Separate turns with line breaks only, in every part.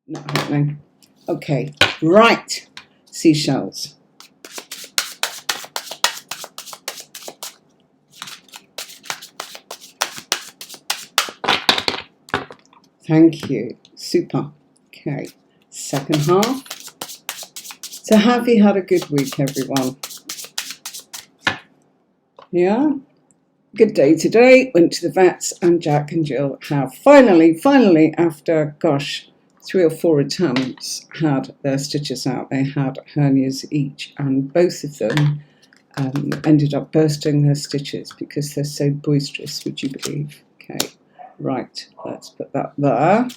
Not happening. Okay, right. Seashells. Thank you. Super. Okay, second half. So have you had a good week, everyone? Yeah? Good day today. Went to the vets, and Jack and Jill have finally, after, gosh, 3 or 4 attempts, had their stitches out. They had hernias each, and both of them ended up bursting their stitches because they're so boisterous, would you believe? Okay, right, let's put that there.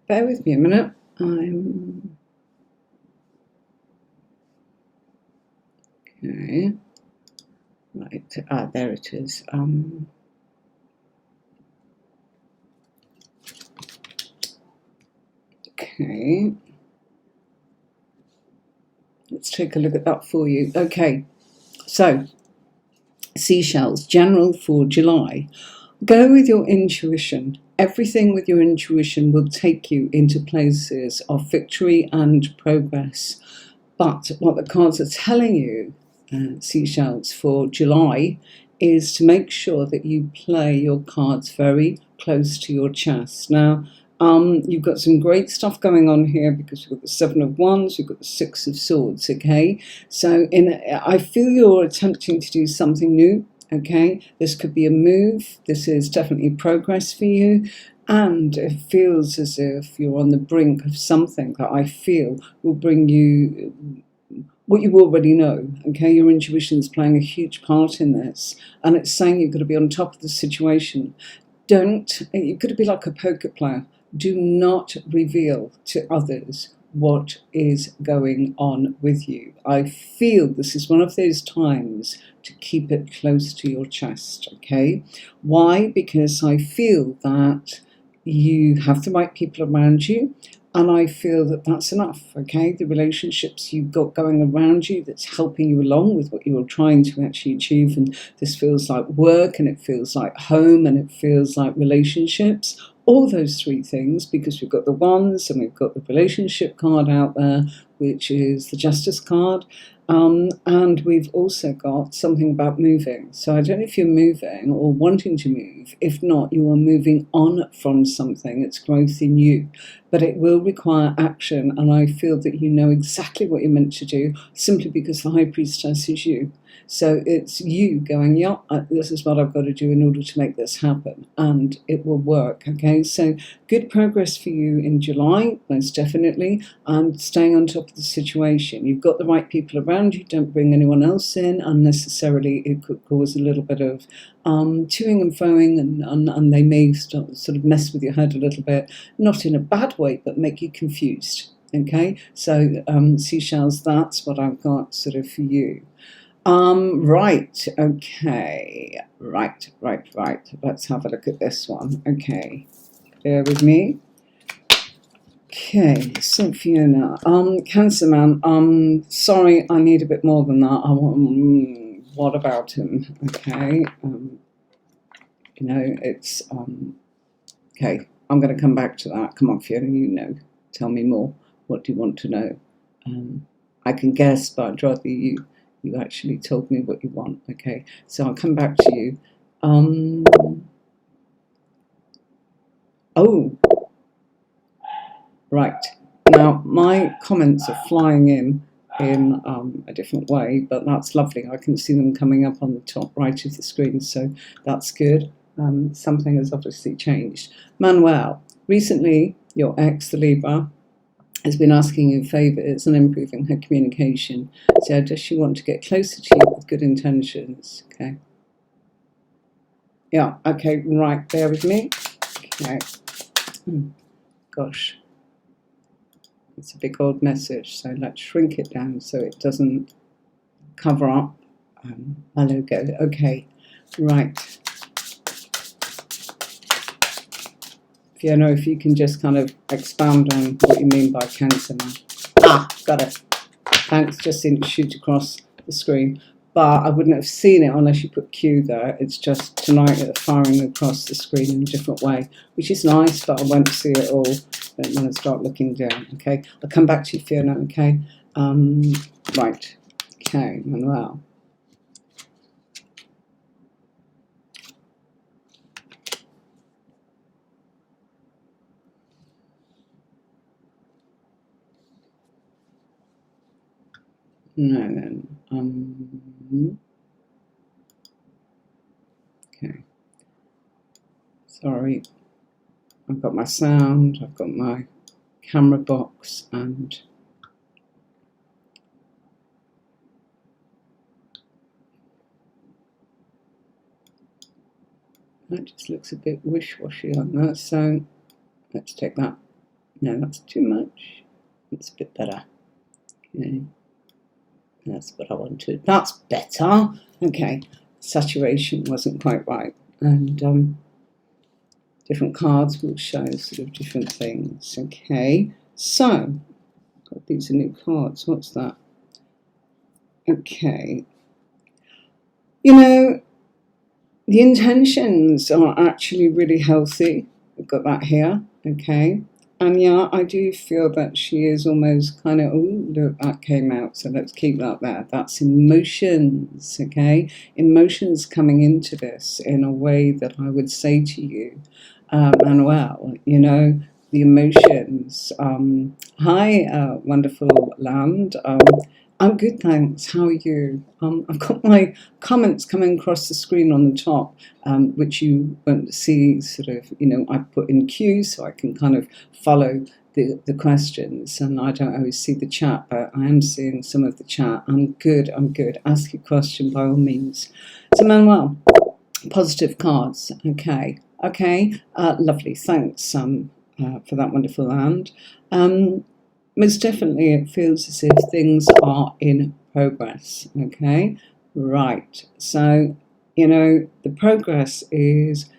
Bear with me a minute. Okay, right, there it is. Okay, let's take a look at that for you. Okay, so seashells, general for July. Go with your intuition. Everything with your intuition will take you into places of victory and progress. But what the cards are telling you, seashells, for July is to make sure that you play your cards very close to your chest. Now, you've got some great stuff going on here because you've got the 7 of Wands, you've got the 6 of Swords, okay? So I feel you're attempting to do something new, okay? This could be a move. This is definitely progress for you. And it feels as if you're on the brink of something that I feel will bring you what you already know, okay? Your intuition's playing a huge part in this. And it's saying you've got to be on top of the situation. You've got to be like a poker player. Do not reveal to others what is going on with you. I feel this is one of those times to keep it close to your chest, okay? Why? Because I feel that you have the right people around you, and I feel that that's enough, okay? The relationships you've got going around you that's helping you along with what you're trying to actually achieve, and this feels like work, and it feels like home, and it feels like relationships. All those 3 things, because we've got the Wands and we've got the relationship card out there, which is the Justice card. And we've also got something about moving. So I don't know if you're moving or wanting to move. If not, you are moving on from something. It's growth in you. But it will require action, and I feel that you know exactly what you're meant to do simply because the High Priestess is you. So it's you going, yeah, this is what I've got to do in order to make this happen, and it will work, okay? So good progress for you in July, most definitely, and staying on top of the situation. You've got the right people around you. Don't bring anyone else in unnecessarily. It could cause a little bit of toing and froing, and they may sort of mess with your head a little bit, not in a bad way, but make you confused, okay? So seashells, that's what I've got sort of for you. Right, okay, right. Let's have a look at this one. Okay, bear with me. Okay, so Fiona, Cancer Man, sorry, I need a bit more than that. What about him? Okay, it's, okay, I'm going to come back to that. Come on, Fiona, tell me more. What do you want to know? I can guess, but I'd rather you actually told me what you want, okay? So I'll come back to you. Oh, right. Now, my comments are flying in a different way, but that's lovely. I can see them coming up on the top right of the screen, so that's good. Something has obviously changed. Manuel, recently, your ex, the Libra, has been asking you favours and improving her communication. So does she want to get closer to you with good intentions? Okay. Yeah, okay, right, bear with me. Okay. Gosh. It's a big old message, so let's shrink it down so it doesn't cover up my logo. Okay, right. Fiona, if you can just kind of expand on what you mean by Cancer Man. Ah, got it. Thanks, just seemed to shoot across the screen. but I wouldn't have seen it unless you put Q there. It's just tonight firing across the screen in a different way, which is nice, but I won't see it all when I start looking down. Okay, I'll come back to you, Fiona. Okay, right. Okay, Manuel. No, then. Okay. Sorry. I've got my sound, I've got my camera box, and that just looks a bit wish-washy on that, so let's take that. No, that's too much. That's a bit better. Okay. That's what I wanted. That's better. Okay. Saturation wasn't quite right. And different cards will show sort of different things. Okay. So, got these are new cards. What's that? Okay. You know, the intentions are actually really healthy. We've got that here. Okay. And yeah, I do feel that she is almost kind of, oh, look, that came out. So let's keep that there. That's emotions, okay? Emotions coming into this in a way that I would say to you, Manuel, you know, the emotions. Hi, wonderful land. I'm good, thanks. How are you? I've got my comments coming across the screen on the top, which you won't see sort of, you know, I put in queue so I can kind of follow the questions, and I don't always see the chat, but I am seeing some of the chat. I'm good. Ask your question by all means. So Manuel, positive cards. Okay. Lovely. Thanks for that wonderful land. Most definitely it feels as if things are in progress. Okay, right. So, you know, the progress is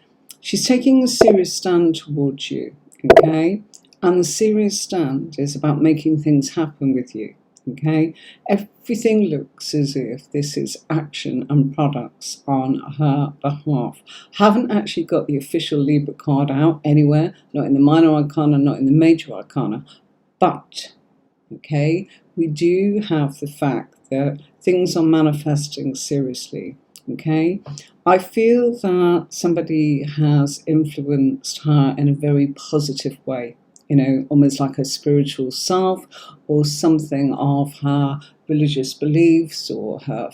she's taking a serious stand towards you. Okay, and the serious stand is about making things happen with you. Okay, everything looks as if this is action and products on her behalf. Haven't actually got the official Libra card out anywhere, not in the minor arcana, not in the major arcana, but okay, we do have the fact that things are manifesting seriously. Okay, I feel that somebody has influenced her in a very positive way, you know, almost like a spiritual self or something of her religious beliefs or her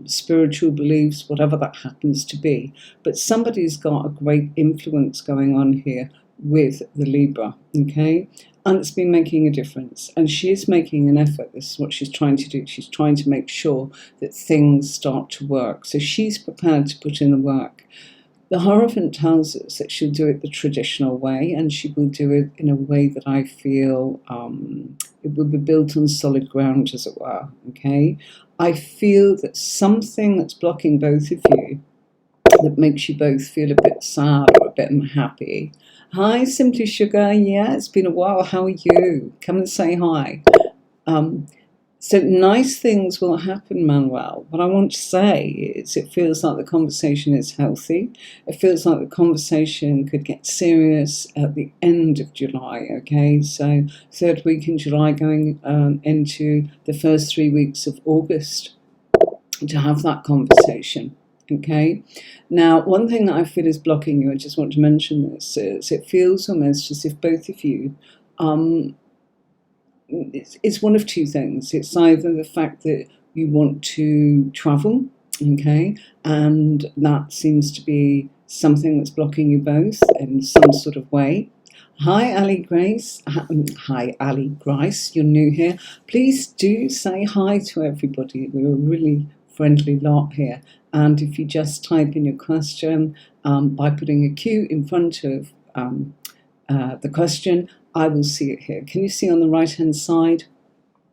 spiritual beliefs, whatever that happens to be. But somebody's got a great influence going on here with the Libra, okay? And it's been making a difference. And she is making an effort. This is what she's trying to do. She's trying to make sure that things start to work. So she's prepared to put in the work. The Hierophant tells us that she'll do it the traditional way, and she will do it in a way that I feel it will be built on solid ground, as it were, okay? I feel that something that's blocking both of you, that makes you both feel a bit sad or a bit unhappy. Hi, Simply Sugar. Yeah, it's been a while. How are you? Come and say hi. So nice things will happen, Manuel. What I want to say is it feels like the conversation is healthy. It feels like the conversation could get serious at the end of July, okay? So third week in July going into the first 3 weeks of August to have that conversation. Okay, now one thing that I feel is blocking you, I just want to mention this, is it feels almost as if both of you, it's one of two things. It's either the fact that you want to travel, okay, and that seems to be something that's blocking you both in some sort of way. Hi, Ali Grace. Hi, Ali Grace. You're new here. Please do say hi to everybody. We're a really friendly lot here. And if you just type in your question by putting a Q in front of the question, I will see it here. Can you see on the right-hand side?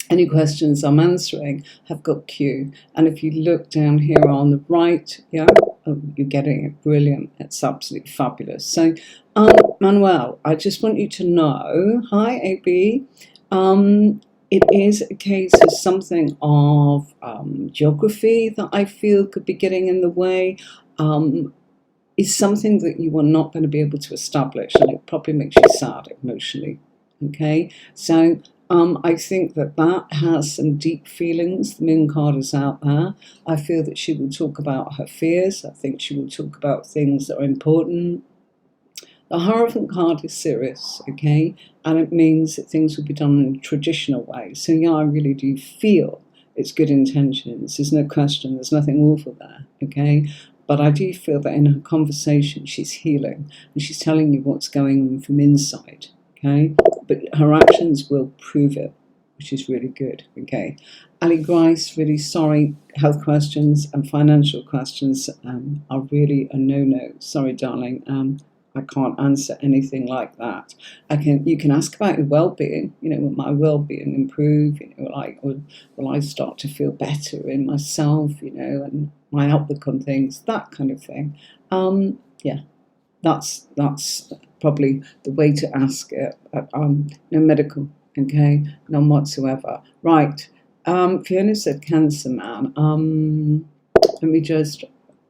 Any questions I'm answering have got Q. And if you look down here on the right, yeah, oh, you're getting it. Brilliant. It's absolutely fabulous. So, Manuel, I just want you to know, hi, AB, it is a case of something of geography that I feel could be getting in the way. Is something that you are not going to be able to establish, and it probably makes you sad emotionally. Okay, so I think that has some deep feelings. The Moon card is out there. I feel that she will talk about her fears. I think she will talk about things that are important. The Hierophant card is serious, okay, and it means that things will be done in a traditional way. So yeah, I really do feel it's good intentions. There's no question. There's nothing awful there, okay. But I do feel that in her conversation, she's healing and she's telling you what's going on from inside, okay? But her actions will prove it, which is really good, okay? Ali Grice, really sorry, health questions and financial questions are really a no-no. Sorry, darling, I can't answer anything like that. You can ask about your well-being, will my well-being improve, will I start to feel better in myself, and my outlook on things, that kind of thing. Yeah, that's probably the way to ask it. No medical, okay, none whatsoever. Right, Fiona said Cancer Man. Let me just,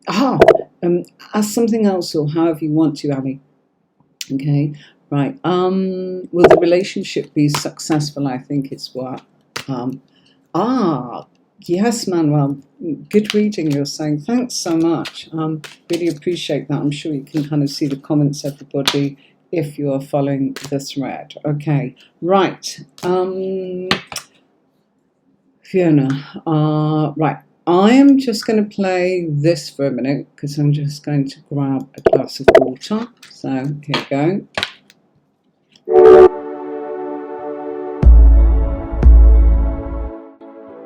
ask something else or however you want to, Ali. Okay, right. Will the relationship be successful? I think it's what. Yes, Manuel. Good reading, you're saying. Thanks so much. Really appreciate that. I'm sure you can kind of see the comments, everybody, if you are following the thread. Okay, right. Fiona, right. I am just going to play this for a minute because I'm just going to grab a glass of water. So here we go.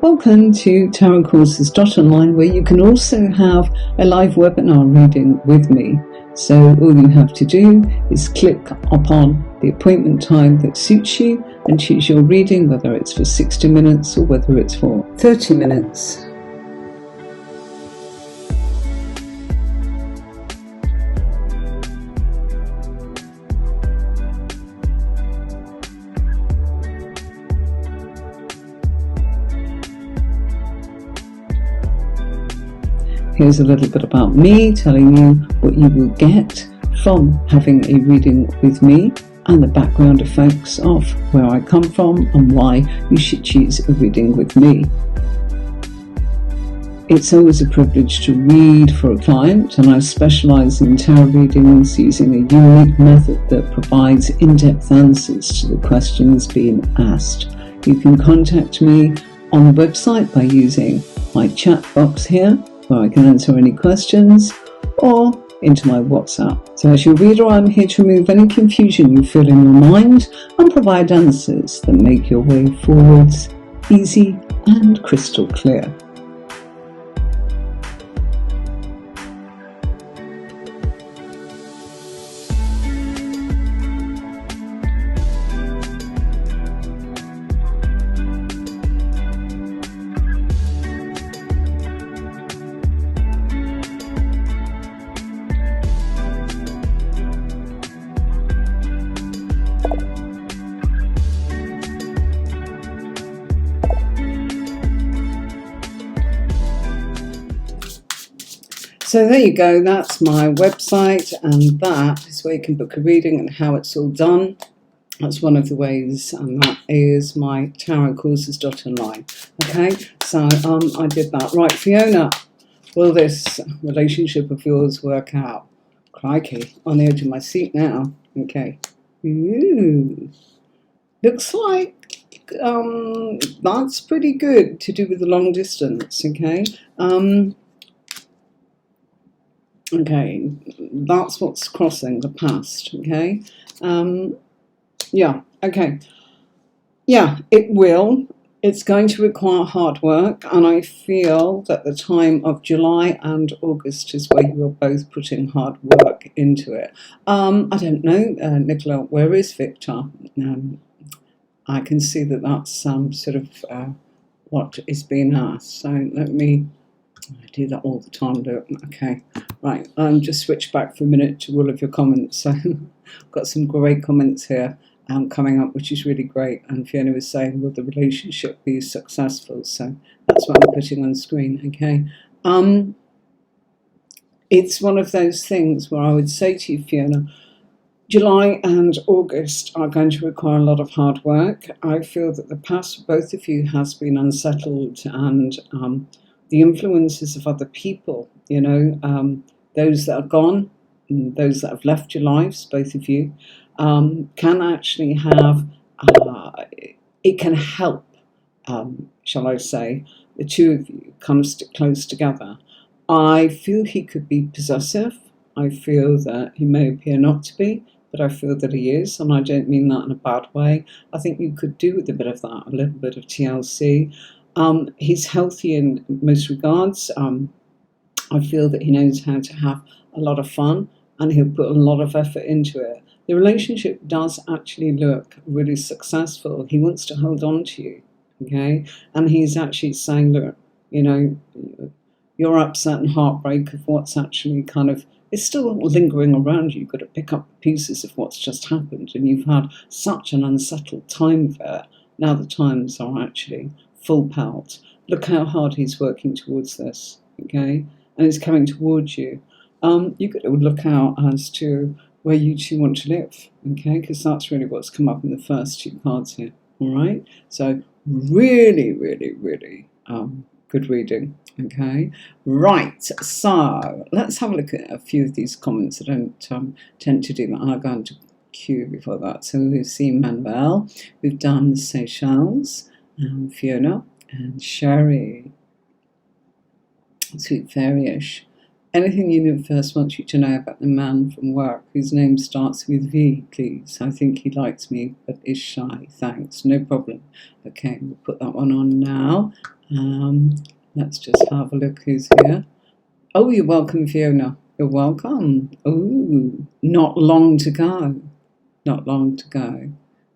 Welcome to tarotcourses.online, where you can also have a live webinar reading with me. So all you have to do is click upon the appointment time that suits you and choose your reading, whether it's for 60 minutes or whether it's for 30 minutes. Here's a little bit about me, telling you what you will get from having a reading with me and the background effects of where I come from and why you should choose a reading with me. It's always a privilege to read for a client, and I specialise in tarot readings using a unique method that provides in-depth answers to the questions being asked. You can contact me on the website by using my chat box here, where I can answer any questions, or into my WhatsApp. So as your reader, I'm here to remove any confusion you feel in your mind and provide answers that make your way forwards easy and crystal clear. So there you go, that's my website, and that is where you can book a reading and how it's all done. That's one of the ways, and that is my tarotcourses.online. Okay, so I did that. Right, Fiona, will this relationship of yours work out? Crikey, on the edge of my seat now. Okay. Ooh. Looks like that's pretty good to do with the long distance, okay? Okay, that's what's crossing the past, okay? Yeah, okay. Yeah, it will. It's going to require hard work, and I feel that the time of July and August is where you are both putting hard work into it. I don't know, Nicola, where is Victor? I can see that that's sort of what is being asked. So let me, I do that all the time, look. Okay, right, just switch back for a minute to all of your comments. So I've got some great comments here. coming up, which is really great. And Fiona was saying, will the relationship be successful? So that's what I'm putting on screen, okay? It's one of those things where I would say to you, Fiona, July and August are going to require a lot of hard work. I feel that the past for both of you has been unsettled, and the influences of other people, those that are gone, those that have left your lives, both of you, can actually have, it can help, shall I say, the two of you kind of stick close together. I feel he could be possessive. I feel that he may appear not to be, but I feel that he is, and I don't mean that in a bad way. I think you could do with a bit of that, a little bit of TLC. He's healthy in most regards. I feel that he knows how to have a lot of fun, and he'll put a lot of effort into it. The relationship does actually look really successful. He wants to hold on to you, okay? And he's actually saying, look, your upset and heartbreak of what's actually kind of, it's still lingering around you. You've got to pick up pieces of what's just happened, and you've had such an unsettled time there. Now the times are actually full pelt. Look how hard he's working towards this, okay? And he's coming towards you. You've got to look out as to where you two want to live, okay? Because that's really what's come up in the first two cards here, all right? So really, really, really good reading, okay? Right, so let's have a look at a few of these comments. I don't tend to do that. I'll go into Q before that. So we've seen Manuel, we've done Seychelles, Fiona, and Sherry. Sweet Fairyish. Anything Universe wants you to know about the man from work whose name starts with V, please? I think he likes me but is shy. Thanks. No problem. Okay, we'll put that one on now. Let's just have a look who's here. Oh, you're welcome, Fiona. You're welcome. Oh, not long to go. Not long to go.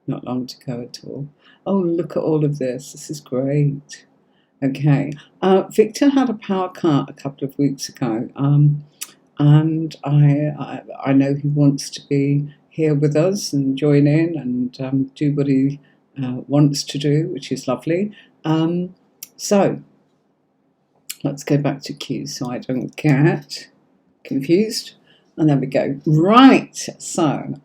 Not long to go at all. Oh, look at all of this. This is great. Okay, Victor had a power cut a couple of weeks ago, and I know he wants to be here with us and join in and do what he wants to do, which is lovely. So let's go back to Q so I don't get confused. And there we go. Right, so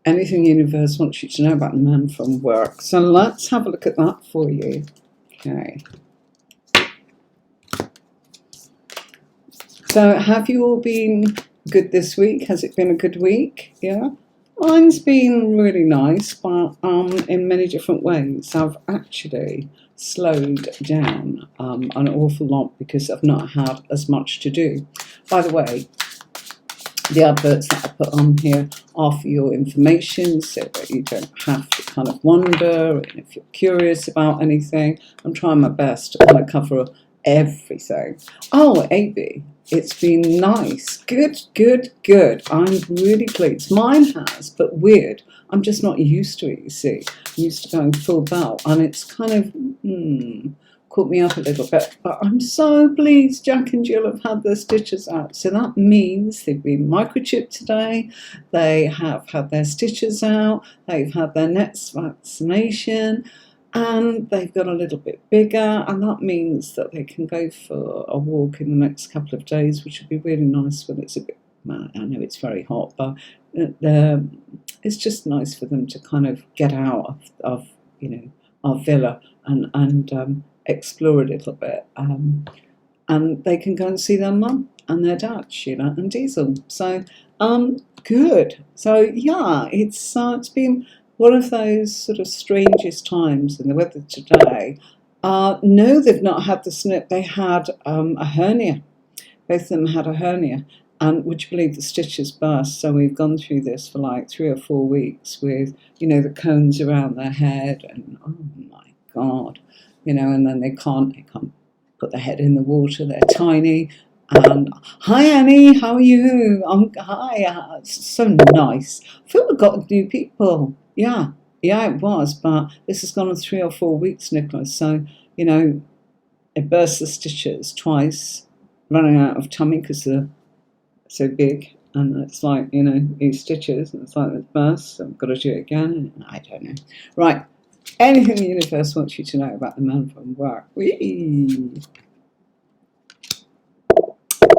anything Universe wants you to know about the man from work. So let's have a look at that for you. Okay. So have you all been good this week? Has it been a good week? Yeah. Mine's been really nice, but in many different ways. I've actually slowed down an awful lot because I've not had as much to do. By the way, the adverts that I put on here are for your information so that you don't have to kind of wonder, and if you're curious about anything. I'm trying my best to kind of cover everything. Oh, AB, it's been nice. Good, good, good. I'm really pleased. Mine has, but weird. I'm just not used to it, you see. I'm used to going full belt, and it's kind of, caught me up a little bit, but I'm so pleased Jack and Jill have had their stitches out. So that means they've been microchipped today, they have had their stitches out, they've had their next vaccination, and they've got a little bit bigger, and that means that they can go for a walk in the next couple of days, which would be really nice when it's a bit, I know it's very hot, but it's just nice for them to kind of get out of our villa and explore a little bit, and they can go and see their mum and their dad, Sheila and Diesel. So good. So yeah, it's been one of those sort of strangest times in the weather today. No, they've not had the snip. They had a hernia. Both of them had a hernia. And would you believe the stitches burst? So we've gone through this for like 3 or 4 weeks with, the cones around their head, and oh my God, and then they can't put their head in the water. They're tiny. And hi Annie, how are you? Hi, it's so nice. I feel we've got new people. Yeah, it was, but this has gone on 3 or 4 weeks, Nicholas. So, it burst the stitches twice, running out of tummy because they're so big, And it's like, he stitches, and it's like it bursts, so I've got to do it again. I don't know. Right. Anything the universe wants you to know about the man from work. Whee!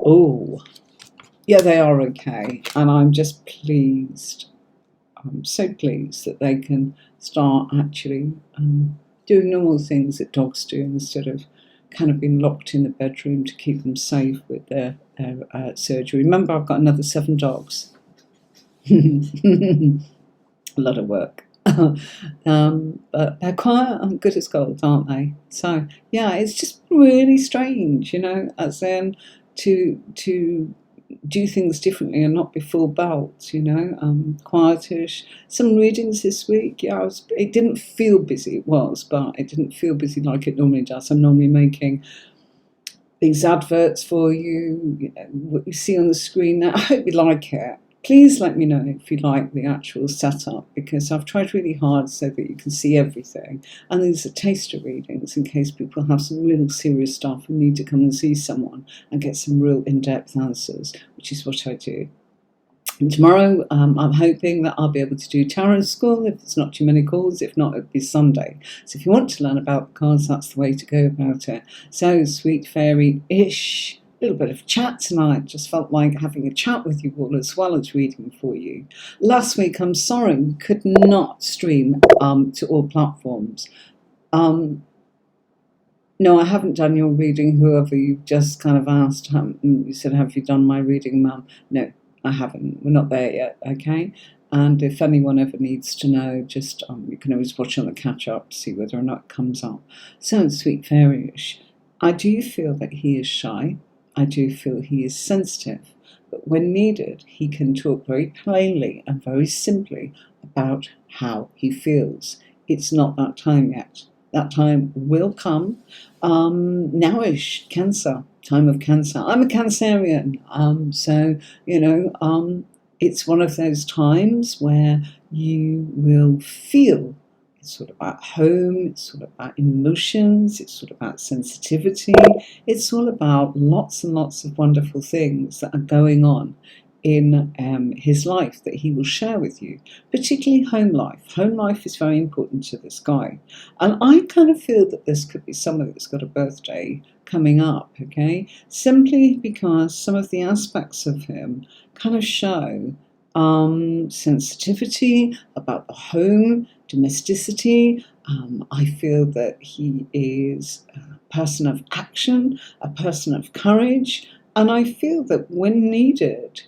Oh, yeah, they are okay. And I'm just pleased. I'm so pleased that they can start actually doing normal things that dogs do instead of kind of being locked in the bedroom to keep them safe with their surgery. Remember, I've got another 7 dogs. A lot of work. But they're quiet and good as gold, aren't they? So yeah, it's just really strange, as in to do things differently and not be full belt, quietish. Some readings this week, yeah, it didn't feel busy, but it didn't feel busy like it normally does. I'm normally making these adverts for you, what you see on the screen now. I hope you like it. Please let me know if you like the actual setup, because I've tried really hard so that you can see everything. And these are taster readings in case people have some real serious stuff and need to come and see someone and get some real in-depth answers, which is what I do. And tomorrow, I'm hoping that I'll be able to do tarot school if there's not too many calls. If not, it'll be Sunday. So if you want to learn about the cards, that's the way to go about it. So, sweet fairy-ish. Little bit of chat tonight. Just felt like having a chat with you all as well as reading for you. Last week, I'm sorry, we could not stream to all platforms. No, I haven't done your reading. Whoever you just kind of asked, you said, "Have you done my reading, ma'am?" No, I haven't. We're not there yet. Okay. And if anyone ever needs to know, just you can always watch on the catch up to see whether or not it comes up. So, sweet fairy-ish. I do feel that he is shy. I do feel he is sensitive, but when needed, he can talk very plainly and very simply about how he feels. It's not that time yet. That time will come. Nowish, Cancer, time of Cancer. I'm a Cancerian, so it's one of those times where you will feel. It's sort of about home, it's sort of about emotions, it's sort of about sensitivity. It's all about lots and lots of wonderful things that are going on in his life that he will share with you, particularly home life. Home life is very important to this guy. And I kind of feel that this could be someone that's got a birthday coming up, okay? Simply because some of the aspects of him kind of show sensitivity about the home, domesticity. I feel that he is a person of action, a person of courage, and I feel that when needed,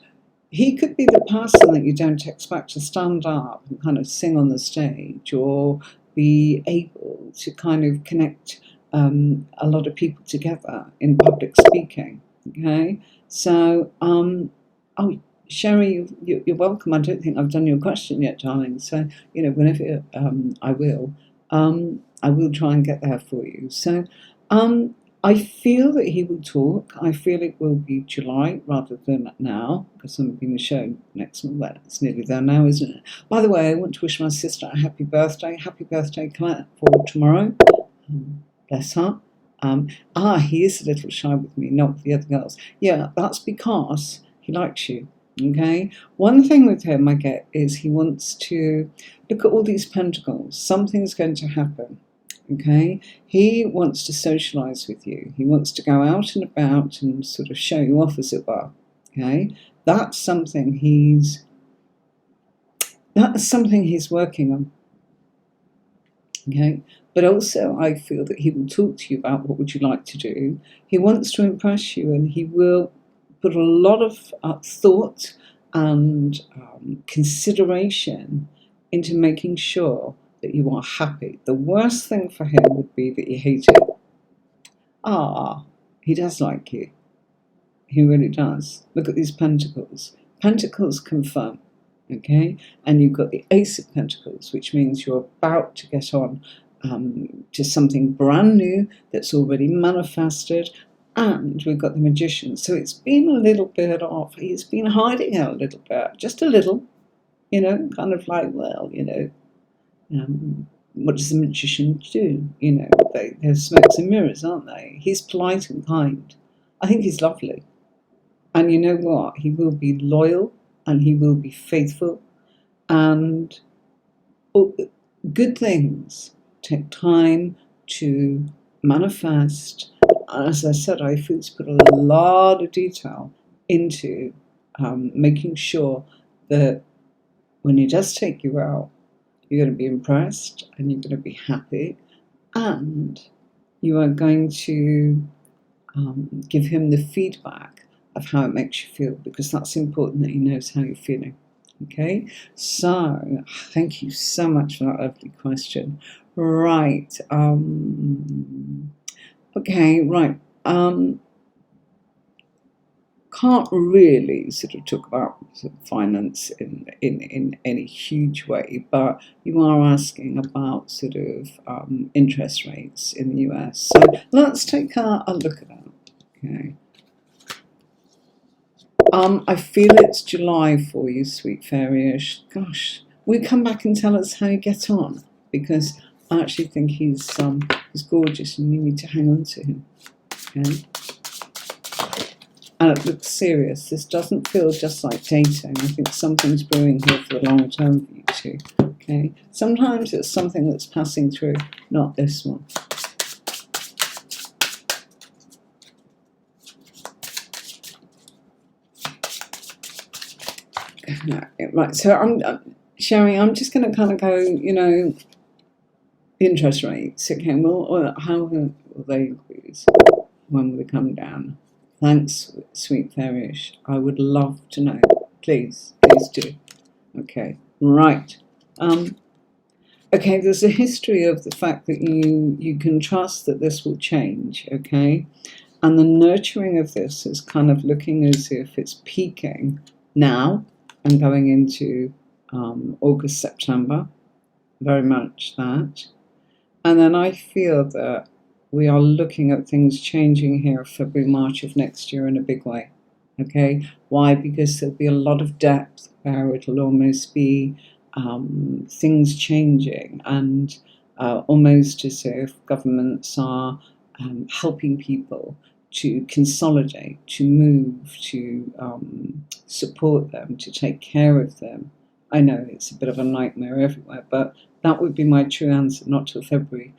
he could be the person that you don't expect to stand up and kind of sing on the stage or be able to kind of connect a lot of people together in public speaking. Okay, so Sherry, you're welcome. I don't think I've done your question yet, darling. So whenever I will try and get there for you. So I feel that he will talk. I feel it will be July rather than now, because I'm being shown next month. Well, it's nearly there now, isn't it? By the way, I want to wish my sister a happy birthday. Happy birthday, Claire, for tomorrow. Bless her. He is a little shy with me, not with the other girls. Yeah, that's because he likes you. Okay. One thing with him I get is he wants to look at all these pentacles. Something's going to happen. Okay. He wants to socialize with you. He wants to go out and about and sort of show you off, as it were. Okay. That's something he's working on. Okay. But also I feel that he will talk to you about what would you like to do. He wants to impress you, and he will put a lot of thought and consideration into making sure that you are happy. The worst thing for him would be that you hate it. He does like you. He really does. Look at these pentacles. Pentacles confirm, okay? And you've got the Ace of Pentacles, which means you're about to get on to something brand new that's already manifested. And we've got the Magician. So it's been a little bit off. He's been hiding out a little bit, just a little, kind of like, well, what does the Magician do? They're smokes and mirrors, aren't they? He's polite and kind. I think he's lovely. And you know what? He will be loyal and he will be faithful. And good things take time to manifest. As I said, I feel to put a lot of detail into making sure that when he does take you out, you're going to be impressed and you're going to be happy, and you are going to give him the feedback of how it makes you feel, because that's important that he knows how you're feeling. Okay, so thank you so much for that lovely question. Right. Okay, right. Can't really sort of talk about sort of finance in any huge way, but you are asking about sort of interest rates in the US. So let's take a look at that. Okay. I feel it's July for you, sweet fairy-ish. Gosh, will you come back and tell us how you get on? Because I actually think he's gorgeous and you need to hang on to him. Okay. And it looks serious. This doesn't feel just like dating. I think something's brewing here for the long term for you two. Okay. Sometimes it's something that's passing through, not this one. Right, so I'm Sherry, I'm just going to kind of go, interest rates. Okay, well, how will they increase? When will they come down? Thanks, sweet fairy-ish. I would love to know. Please do. Okay, right. Okay, there's a history of the fact that you can trust that this will change, okay? And the nurturing of this is kind of looking as if it's peaking now and going into August, September, very much that. And then I feel that we are looking at things changing here February, March of next year in a big way. Okay, why? Because there'll be a lot of depth where it'll almost be things changing, and almost as if governments are helping people to consolidate, to move, to support them, to take care of them. I know it's a bit of a nightmare everywhere, but that would be my true answer, not till February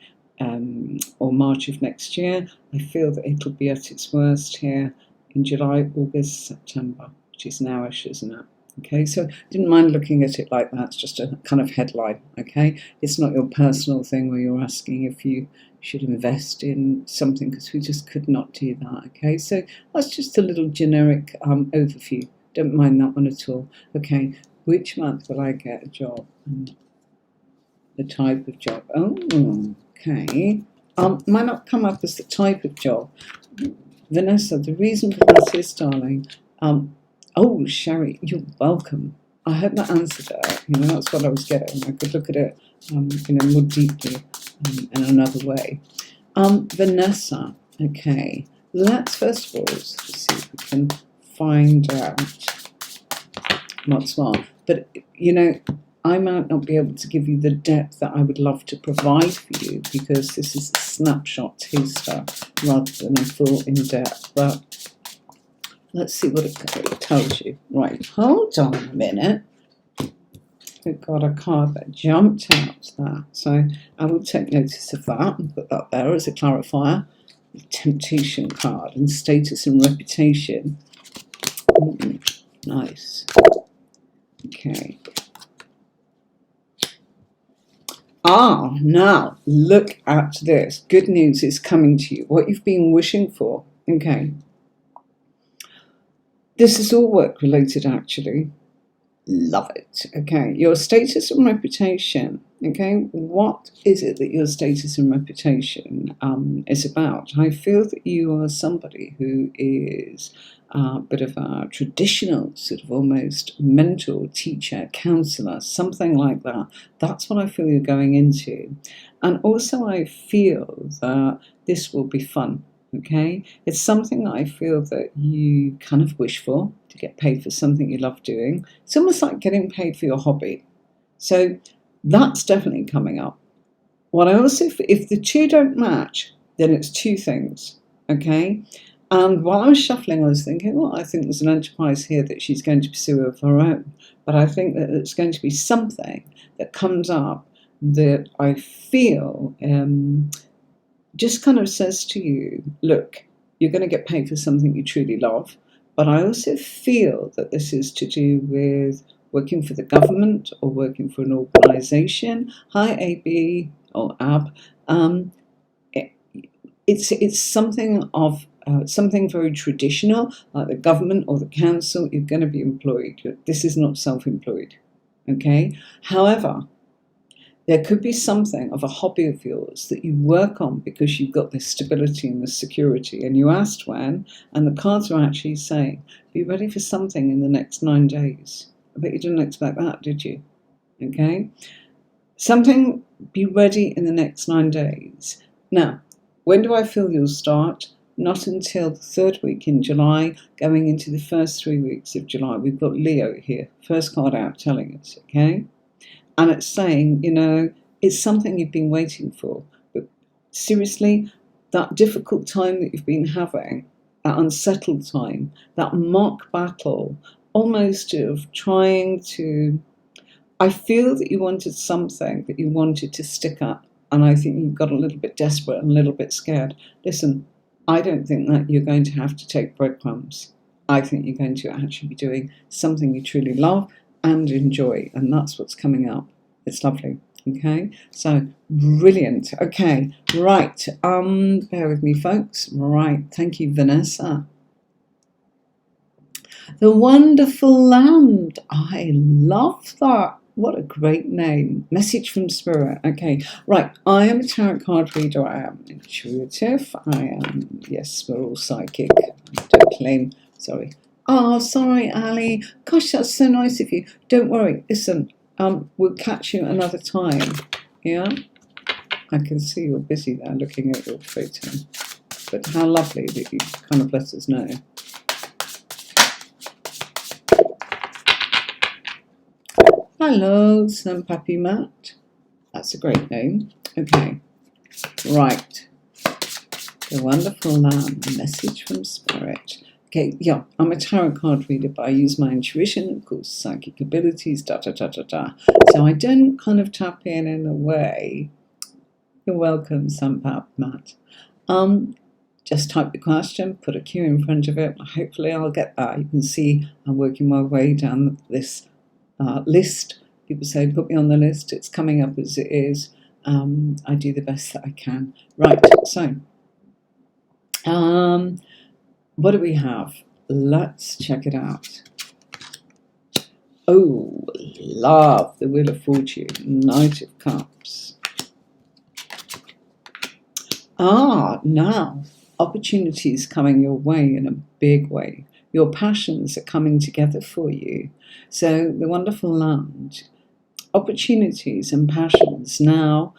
or March of next year. I feel that it'll be at its worst here in July, August, September, which is nowish, isn't it? Okay, so didn't mind looking at it like that. It's just a kind of headline, okay? It's not your personal thing where you're asking if you should invest in something, because we just could not do that, okay? So that's just a little generic overview. Don't mind that one at all. Okay, which month will I get a job? The type of job. Oh, okay. Might not come up as the type of job. Vanessa, the reason for that is, darling, oh, Sherry, you're welcome. I hope that answered it. That's what I was getting. I could look at it, more deeply in another way. Vanessa, okay. Let's first of all see if we can find out what's what. But, I might not be able to give you the depth that I would love to provide for you, because this is a snapshot taster rather than a full in-depth. But let's see what it tells you. Right, hold on a minute. We've got a card that jumped out there. So I will take notice of that and put that there as a clarifier. The temptation card and status and reputation. Nice. Okay. Now look at this. Good news is coming to you. What you've been wishing for. Okay. This is all work related, actually. Love it. Okay. Your status and reputation. Okay. What is it that your status and reputation is about? I feel that you are somebody who is a bit of a traditional sort of almost mentor, teacher, counselor, something like that. That's what I feel you're going into. And also I feel that this will be fun. Okay, it's something that I feel that you kind of wish for, to get paid for something you love doing. It's almost like getting paid for your hobby. So that's definitely coming up. What I also, if the two don't match, then it's two things. Okay, And while I was shuffling, I was thinking, well, I think there's an enterprise here that she's going to pursue of her own. But I think that it's going to be something that comes up that I feel just kind of says to you, look, you're going to get paid for something you truly love. But I also feel that this is to do with working for the government or working for an organisation. Hi, AB or AB. It's something of something very traditional, like the government or the council. You're going to be employed. This is not self-employed, okay? However, there could be something of a hobby of yours that you work on because you've got this stability and this security, and you asked when, and the cards are actually saying, be ready for something in the next 9 days. I bet you didn't expect that, did you? Okay? Something, be ready in the next 9 days. Now, when do I feel you'll start? Not until the 3rd week in July, going into the first 3 weeks of July. We've got Leo here, first card out telling us, okay? And it's saying, it's something you've been waiting for. But seriously, that difficult time that you've been having, that unsettled time, that mock battle, almost of trying to... I feel that you wanted something that you wanted to stick at. And I think you got a little bit desperate and a little bit scared. Listen, I don't think that you're going to have to take breadcrumbs. I think you're going to actually be doing something you truly love and enjoy, and that's what's coming up. It's lovely. Okay, so brilliant. Okay, right. Bear with me, folks. Right, thank you, Vanessa. The Wonderful Land. I love that. What a great name. Message from Spirit. Okay, right. I am a tarot card reader. I am intuitive. I am, yes, we're all psychic. I don't claim, sorry. Oh, sorry, Ali. Gosh, that's so nice of you. Don't worry. Listen, we'll catch you another time. Yeah? I can see you're busy there looking at your photo. But how lovely that you kind of let us know. Hello, Pappy Matt. That's a great name. Okay. Right. The Wonderful Land. Message from Spirit. Okay, yeah, I'm a tarot card reader, but I use my intuition, of course, psychic abilities, So I don't kind of tap in a way. You're welcome, Sampap Matt. Just type the question, put a Q in front of it. Hopefully I'll get that. You can see I'm working my way down this list. People say, put me on the list. It's coming up as it is. I do the best that I can. Right, so... what do we have? Let's check it out. Oh, love the Wheel of Fortune, Knight of Cups. Now, opportunities coming your way in a big way. Your passions are coming together for you. So the Wonderful Land, opportunities and passions now,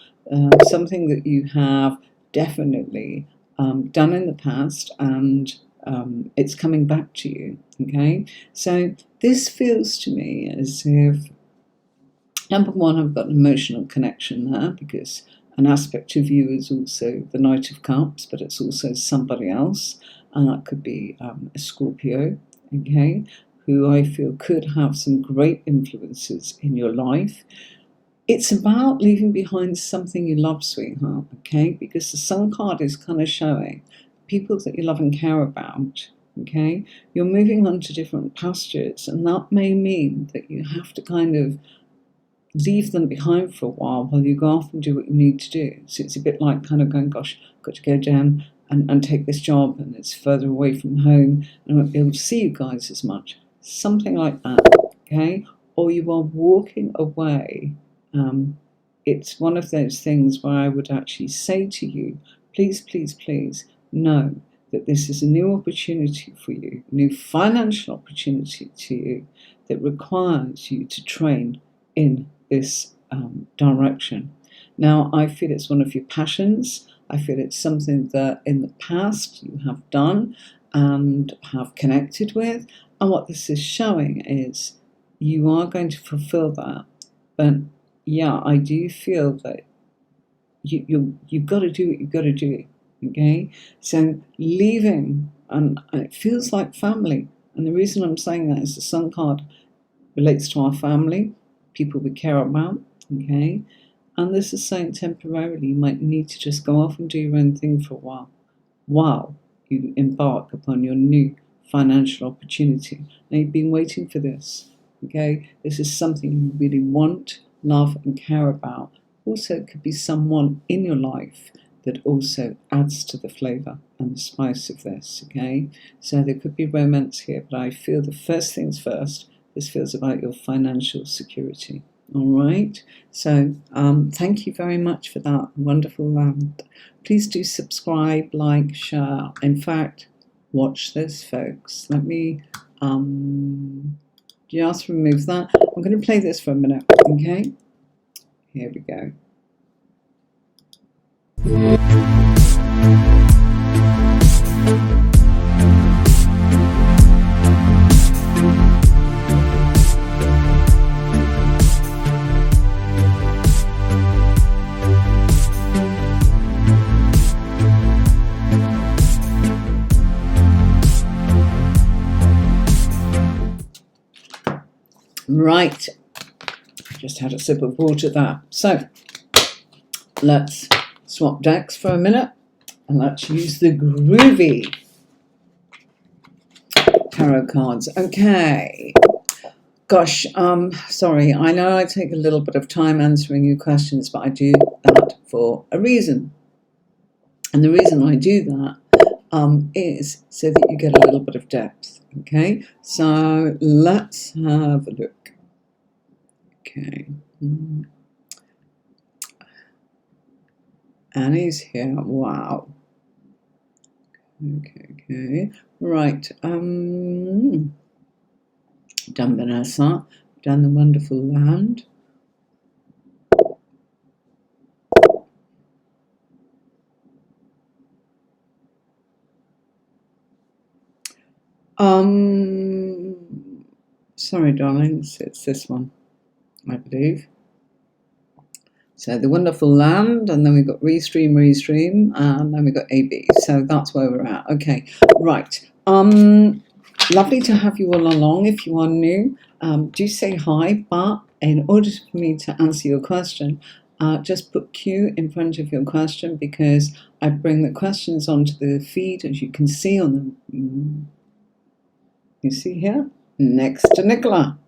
something that you have definitely done in the past, and it's coming back to you, okay? So this feels to me as if, number one, I've got an emotional connection there, because an aspect of you is also the Knight of Cups, but it's also somebody else, and that could be a Scorpio, okay, who I feel could have some great influences in your life. It's about leaving behind something you love, sweetheart, okay? Because the Sun card is kind of showing people that you love and care about, okay? You're moving on to different pastures, and that may mean that you have to kind of leave them behind for a while you go off and do what you need to do. So it's a bit like kind of going, gosh, I've got to go down and take this job, and it's further away from home, and I won't be able to see you guys as much. Something like that, okay? Or you are walking away. It's one of those things where I would actually say to you, please, please, please know that this is a new opportunity for you, a new financial opportunity to you that requires you to train in this direction. Now, I feel it's one of your passions. I feel it's something that in the past you have done and have connected with. And what this is showing is you are going to fulfill that. But yeah, I do feel that you've got to do what you've got to do. Okay, so leaving, and it feels like family. And the reason I'm saying that is the Sun card relates to our family, people we care about. Okay, and this is saying temporarily you might need to just go off and do your own thing for a while you embark upon your new financial opportunity. Now, you've been waiting for this. Okay, this is something you really want, love, and care about. Also, it could be someone in your life that also adds to the flavour and the spice of this. Okay, so there could be romance here, but I feel the first things first. This feels about your financial security. All right, so thank you very much for that wonderful land. Please do subscribe, like, share. In fact, watch this, folks. Let me just remove that. I'm going to play this for a minute, okay? Here we go. Right, just had a sip of water there. So let's swap decks for a minute and let's use the groovy tarot cards. Okay. Gosh, sorry, I know I take a little bit of time answering your questions, but I do that for a reason. And the reason I do that is so that you get a little bit of depth. Okay, so let's have a look. Okay. Annie's here. Wow. Okay. Right. Done Vanessa. Done the wonderful land. Sorry, darlings. It's this one, I believe. So the wonderful land, and then we've got restream, and then we've got AB. So that's where we're at. Okay, right. Lovely to have you all along. If you are new, do say hi. But in order for me to answer your question, just put Q in front of your question, because I bring the questions onto the feed, as you can see on the. You see here, next to Nicola.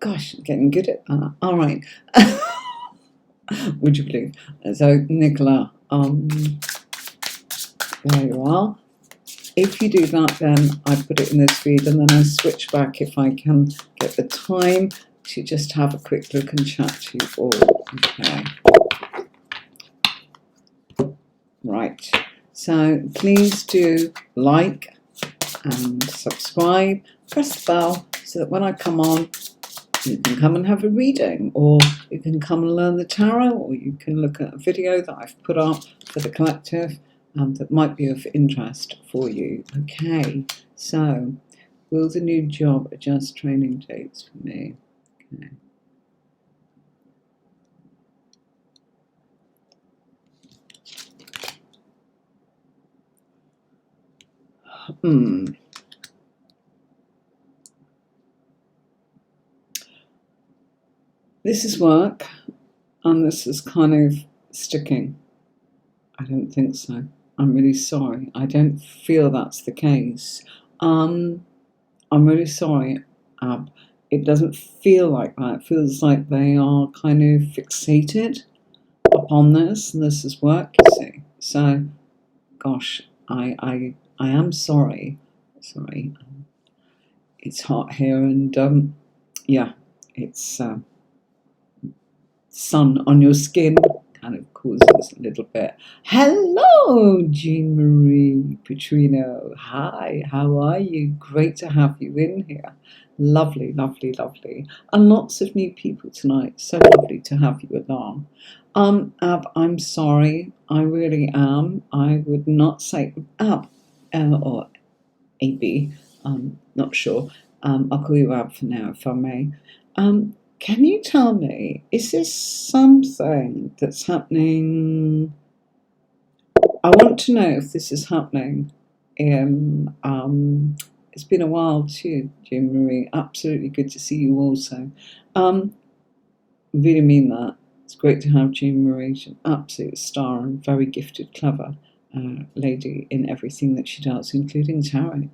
Gosh, getting good at that. All right. Would you believe? So, Nicola, there you are. If you do that, then I put it in this feed, and then I switch back if I can get the time to just have a quick look and chat to you all. Okay. Right. So, please do like and subscribe. Press the bell so that when I come on, you can come and have a reading, or you can come and learn the tarot, or you can look at a video that I've put up for the collective that might be of interest for you. Okay, so will the new job adjust training dates for me? Okay. This is work, and this is kind of sticking. I don't think so. I'm really sorry. I don't feel that's the case. I'm really sorry, Ab. It doesn't feel like that. It feels like they are kind of fixated upon this, and this is work, you see. So, gosh, I am sorry. Sorry. It's hot here, and yeah, it's sun on your skin kind of causes a little bit. Hello, Jean Marie Petrino. Hi, how are you? Great to have you in here. Lovely, lovely, lovely. And lots of new people tonight. So lovely to have you along. Ab, I'm sorry. I really am. I would not say Ab or AB. Not sure. I'll call you Ab for now, if I may. Can you tell me, is this something that's happening want to know if this is happening in, it's been a while too, Jean Marie. Absolutely good to see you also. Really mean that. It's great to have Jean Marie. She's an absolute star and very gifted, clever lady in everything that she does, including tarot.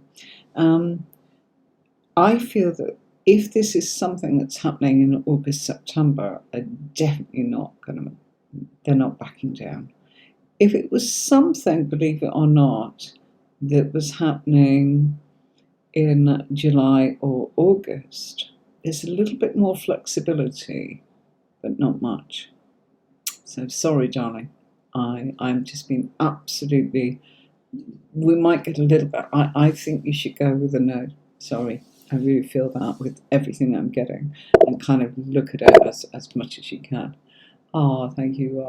I feel that if this is something that's happening in August, September, they're definitely not they're not backing down. If it was something, believe it or not, that was happening in July or August, there's a little bit more flexibility, but not much. So sorry, darling. I'm just being absolutely, we might get a little bit, I think you should go with a no. Sorry. I really feel that with everything I'm getting, and kind of look at it as much as you can. Oh, thank you.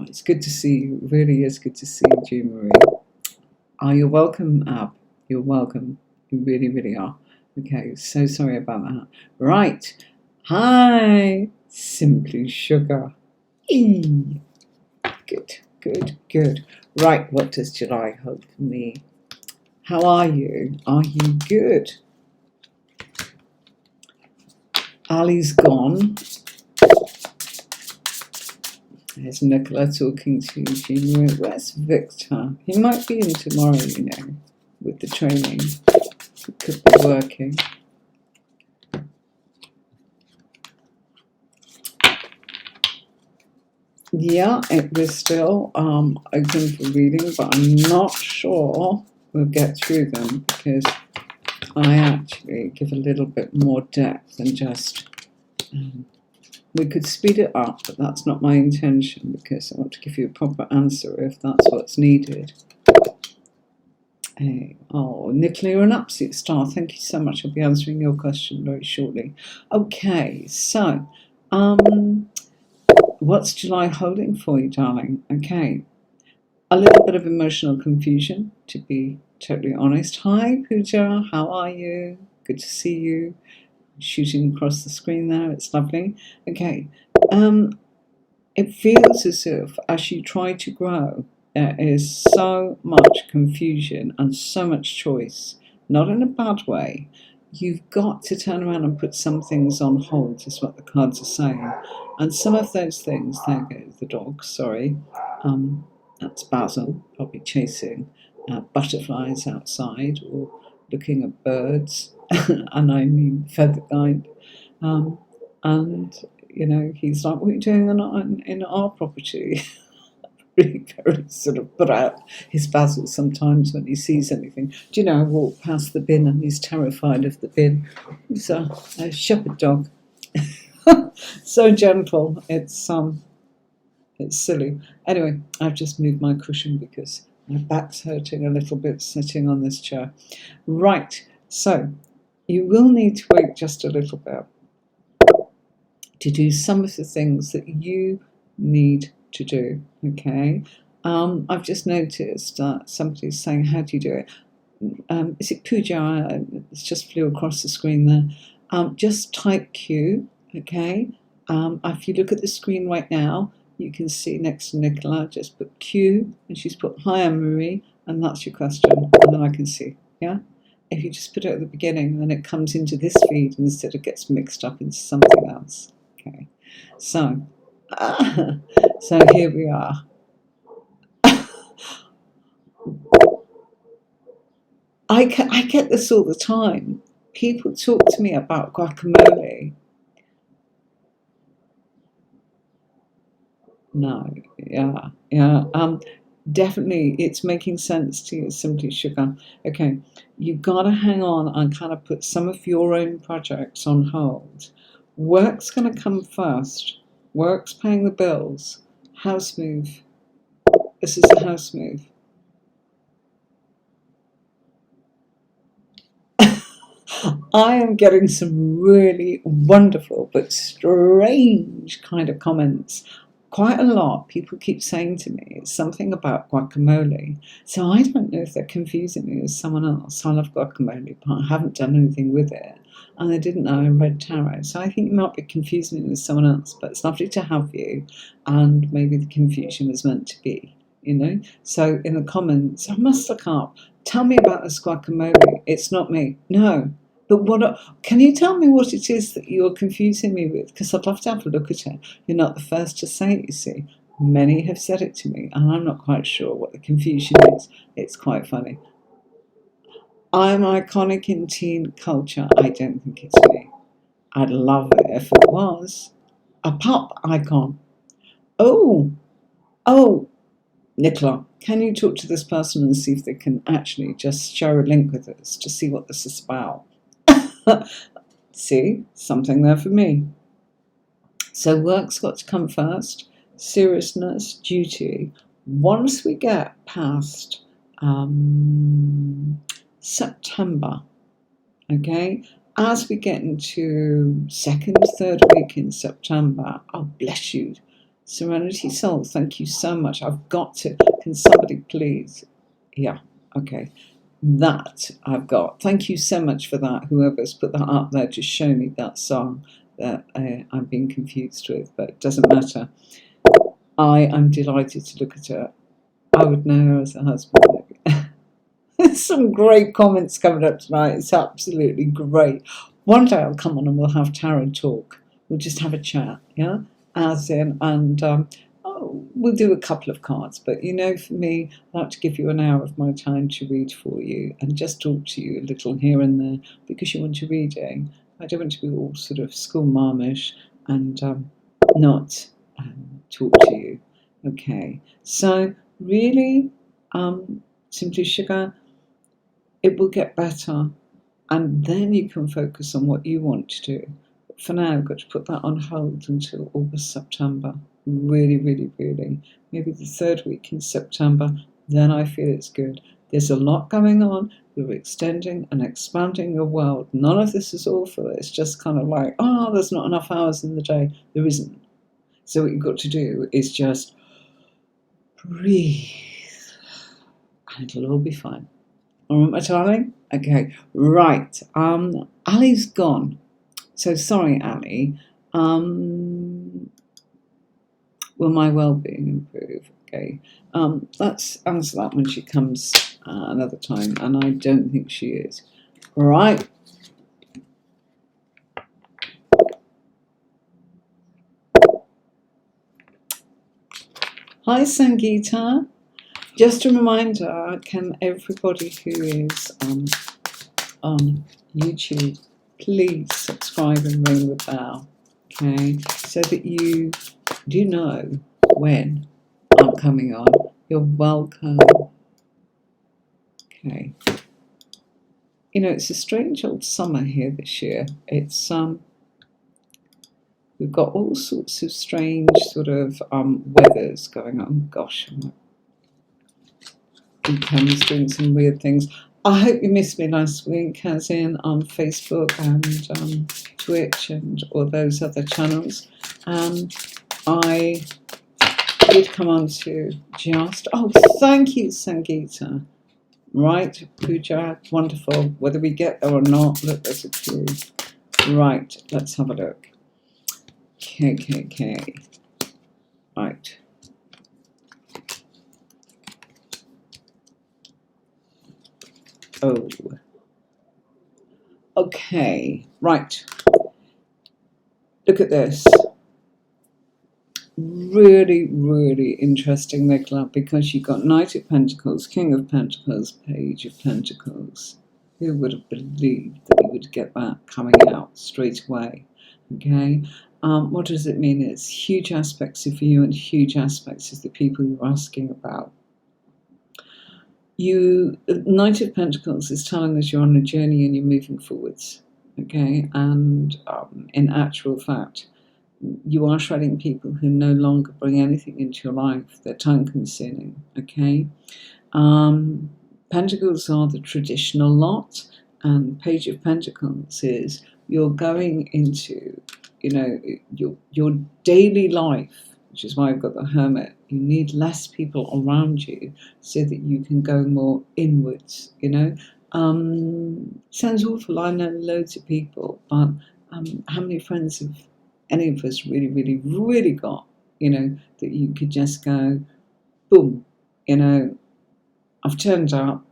It's good to see you. It really is good to see you, Jean Marie. You're welcome, Ab. You're welcome. You really, really are. Okay, so sorry about that. Right. Hi, Simply Sugar. Eee. Good, good, good. Right, what does July hold for me? How are you? Are you good? Ali's gone. There's Nicola talking to Junior. Where's Victor? He might be in tomorrow, with the training. He could be working. Yeah, it was still open for reading, but I'm not sure we'll get through them because I actually give a little bit more depth than just... we could speed it up, but that's not my intention because I want to give you a proper answer if that's what's needed. Hey, oh, Nicola, you're an absolute star. Thank you so much. I'll be answering your question very shortly. Okay, so... what's July holding for you, darling? Okay. A little bit of emotional confusion, to be totally honest. Hi, Pooja. How are you? Good to see you. Shooting across the screen there. It's lovely. Okay. It feels as if as you try to grow, there is so much confusion and so much choice. Not in a bad way. You've got to turn around and put some things on hold, is what the cards are saying. And some of those things, there goes the dog, sorry. That's Basil, probably chasing butterflies outside or looking at birds, and I mean feather kind. And, he's like, what are you doing in our property? Really very sort of put out his Basil sometimes when he sees anything. Do you know, I walk past the bin and he's terrified of the bin. He's a shepherd dog. So gentle. It's silly. Anyway, I've just moved my cushion because my back's hurting a little bit sitting on this chair. Right, so you will need to wait just a little bit to do some of the things that you need to do, okay? I've just noticed that somebody's saying, how do you do it? Is it Pooja? It's just flew across the screen there. Just type Q, okay? If you look at the screen right now, you can see next to Nicola, just put Q, and she's put, hi, Anne-Marie, and that's your question, and then I can see, yeah? If you just put it at the beginning, then it comes into this feed instead of gets mixed up into something else, okay? So here we are. I get this all the time. People talk to me about guacamole. No, yeah. Definitely, it's making sense to you, Simply Sugar. Okay, you've got to hang on and kind of put some of your own projects on hold. Work's going to come first. Work's paying the bills. House move. This is a house move. I am getting some really wonderful but strange kind of comments. quite a lot. People keep saying to me it's something about guacamole. So I don't know if they're confusing me with someone else. I love guacamole, but I haven't done anything with it. And they didn't know I read tarot. So I think you might be confusing me with someone else, but it's lovely to have you. And maybe the confusion was meant to be, you know. So in the comments, I must look up. Tell me about this guacamole. It's not me. No. But can you tell me what it is that you're confusing me with? Because I'd love to have a look at it. You're not the first to say it, you see. Many have said it to me, and I'm not quite sure what the confusion is. It's quite funny. I'm iconic in teen culture. I don't think it's me. I'd love it if it was. A pop icon. Oh, Nicola, can you talk to this person and see if they can actually just share a link with us to see what this is about? See, something there for me. So work's got to come first, seriousness, duty. Once we get past September, okay, as we get into second, third week in September, oh bless you, Serenity Soul, thank you so much. I've got to, can somebody please, yeah, okay. That I've got. Thank you so much for that, whoever's put that up there to show me that song that I'm being confused with, but it doesn't matter. I am delighted to look at her. I would know her as a husband. There's some great comments coming up tonight. It's absolutely great. One day I'll come on and we'll have tarot talk. We'll just have a chat, yeah? As in, and we'll do a couple of cards, but you know, for me, I like to give you an hour of my time to read for you and just talk to you a little here and there because you want to reading. I don't want to be all sort of school marmish and not talk to you. Okay, so really, Simply Sugar, it will get better, and then you can focus on what you want to do. But for now, I've got to put that on hold until August, September. Really, really, really. Maybe the third week in September, then I feel it's good. There's a lot going on. You're extending and expanding your world. None of this is awful. It's just kind of like, oh, there's not enough hours in the day. There isn't. So what you've got to do is just breathe, and it'll all be fine. All right, my darling? Okay, right. Ali's gone. So sorry, Ali. Will my well-being improve? Okay. Let's answer that when she comes another time, and I don't think she is. All right. Hi, Sangeeta. Just a reminder, can everybody who is on YouTube please subscribe and ring the bell, okay, so that you do know when I'm coming on. You're welcome. Okay. You know, it's a strange old summer here this year. It's we've got all sorts of strange sort of weathers going on. Gosh, weekends doing some weird things. I hope you missed me last week, as in on Facebook and Twitch and all those other channels. I did come on to just, oh, thank you, Sangeeta. Right, Pooja, wonderful. Whether we get there or not, look, there's a clue. Right, let's have a look. KKK. Right. Oh. Okay, right. Look at this. Really, really interesting, Nicola, because you've got Knight of Pentacles, King of Pentacles, Page of Pentacles. Who would have believed that you would get that coming out straight away? Okay. What does it mean? It's huge aspects of you and huge aspects of the people you're asking about. Knight of Pentacles is telling us you're on a journey and you're moving forwards, okay? And in actual fact, you are shredding people who no longer bring anything into your life. They're time-consuming, okay? Pentacles are the traditional lot, and Page of Pentacles is you're going into, you know, your daily life, which is why I've got the Hermit. You need less people around you so that you can go more inwards, you know. Sounds awful, I know loads of people, but how many friends have any of us really, really, really got, you know, that you could just go, boom, you know, I've turned up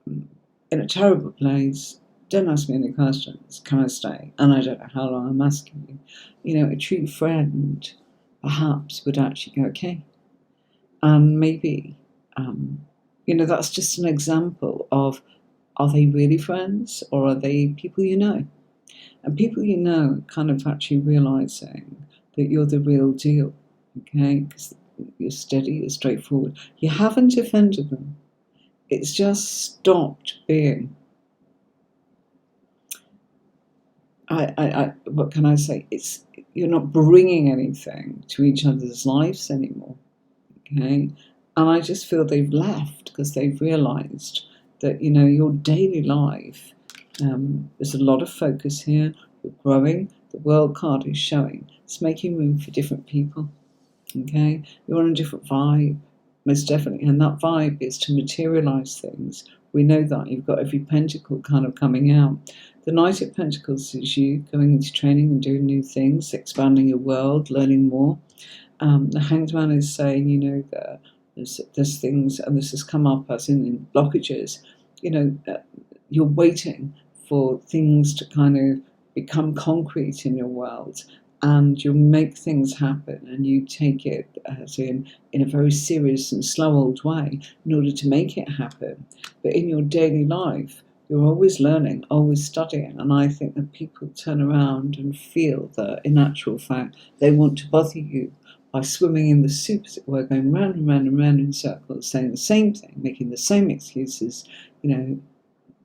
in a terrible place, don't ask me any questions, can I stay? And I don't know how long I'm asking you. You know, a true friend perhaps would actually go, okay. And maybe, you know, that's just an example of, are they really friends or are they people you know? And people you know kind of actually realising that you're the real deal, okay? Because you're steady, you're straightforward. You haven't offended them. It's just stopped being, what can I say? It's, you're not bringing anything to each other's lives anymore, okay? And I just feel they've left because they've realised that, you know, your daily life, there's a lot of focus here. You're growing. The world card is showing. It's making room for different people, okay? You're on a different vibe, most definitely. And that vibe is to materialise things. We know that. You've got every pentacle kind of coming out. The Knight of Pentacles is you going into training and doing new things, expanding your world, learning more. The Hanged Man is saying, you know, that there's things, and this has come up as in blockages, you know, you're waiting for things to kind of become concrete in your world, and you make things happen, and you take it as in a very serious and slow old way in order to make it happen. But in your daily life, you're always learning, always studying, and I think that people turn around and feel that in actual fact they want to bother you by swimming in the soup, as it were, going round and round and round in circles, saying the same thing, making the same excuses, you know,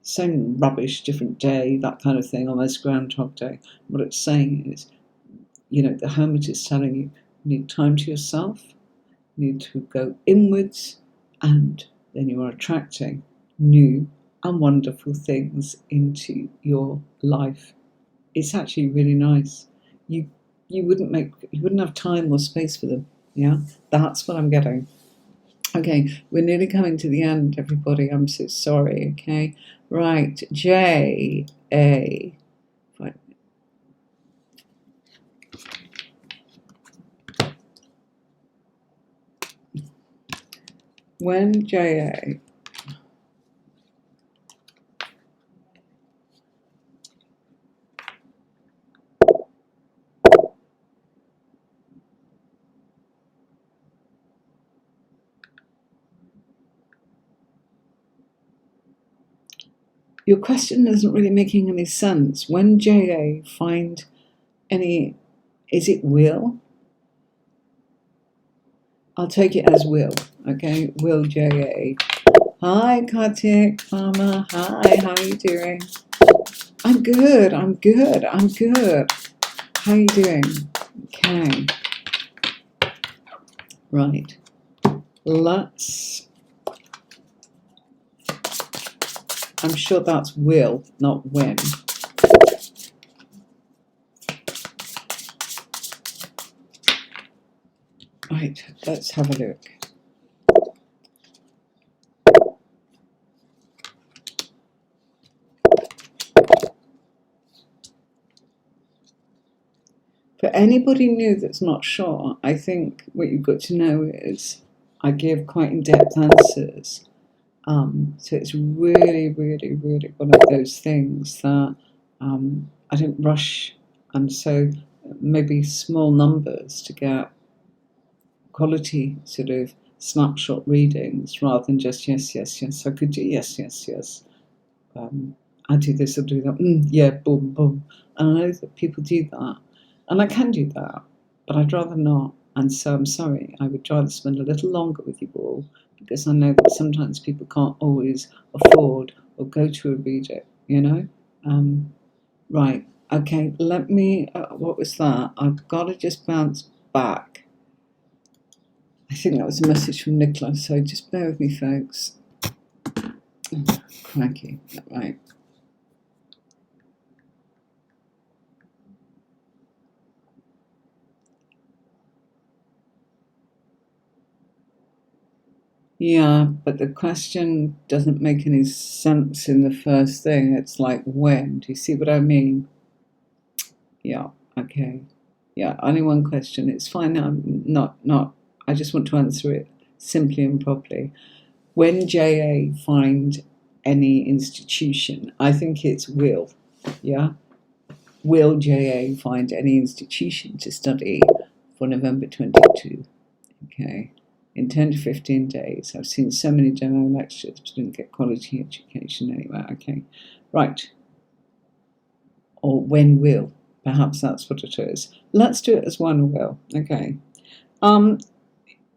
same rubbish, different day, that kind of thing, almost Groundhog Day. What it's saying is, you know, the Hermit is telling you, you need time to yourself, you need to go inwards, and then you are attracting new and wonderful things into your life. It's actually really nice. You wouldn't have time or space for them. Yeah, that's what I'm getting. Okay, we're nearly coming to the end, everybody. I'm so sorry. Okay, right, J A. Fine. When J A. Your question isn't really making any sense. When J.A. find any, is it will? I'll take it as will, okay? Will J.A. Hi, Kartik, Mama. Hi, how are you doing? I'm good, I'm good, I'm good. How are you doing? Okay. Right. Let's, I'm sure that's will, not when. Right, let's have a look. For anybody new that's not sure, I think what you've got to know is I give quite in-depth answers. So it's really, really, really one of those things that I don't rush, and so maybe small numbers to get quality sort of snapshot readings rather than just yes, yes, yes. I could do yes, yes, yes. I do this, I'll do that. Yeah, boom, boom. And I know that people do that, and I can do that, but I'd rather not. And so I'm sorry, I would rather spend a little longer with you all, because I know that sometimes people can't always afford or go to a reader, you know? Right, okay, let me, what was that? I've got to just bounce back. I think that was a message from Nicola, so just bear with me, folks. Oh, cranky, right. Yeah, but the question doesn't make any sense in the first thing. It's like, when? Do you see what I mean? Yeah, okay. Yeah, only one question. It's fine. I'm not, I just want to answer it simply and properly. When JA find any institution, I think it's will. Yeah? Will JA find any institution to study for November 22? Okay. In 10 to 15 days. I've seen so many demo lectures, but didn't get quality education anywhere. Okay. Right. Or when will. Perhaps that's what it is. Let's do it as one will. Okay.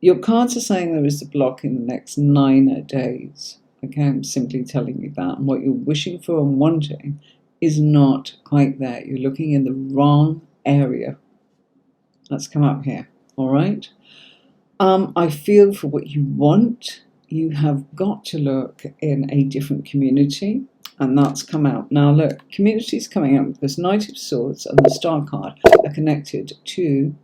Your cards are saying there is a block in the next 9 days. Okay, I'm simply telling you that. And what you're wishing for and wanting is not quite there. You're looking in the wrong area. Let's come up here. All right. I feel for what you want. You have got to look in a different community, and that's come out. Now look, community is coming out because Knight of Swords and the Star card are connected to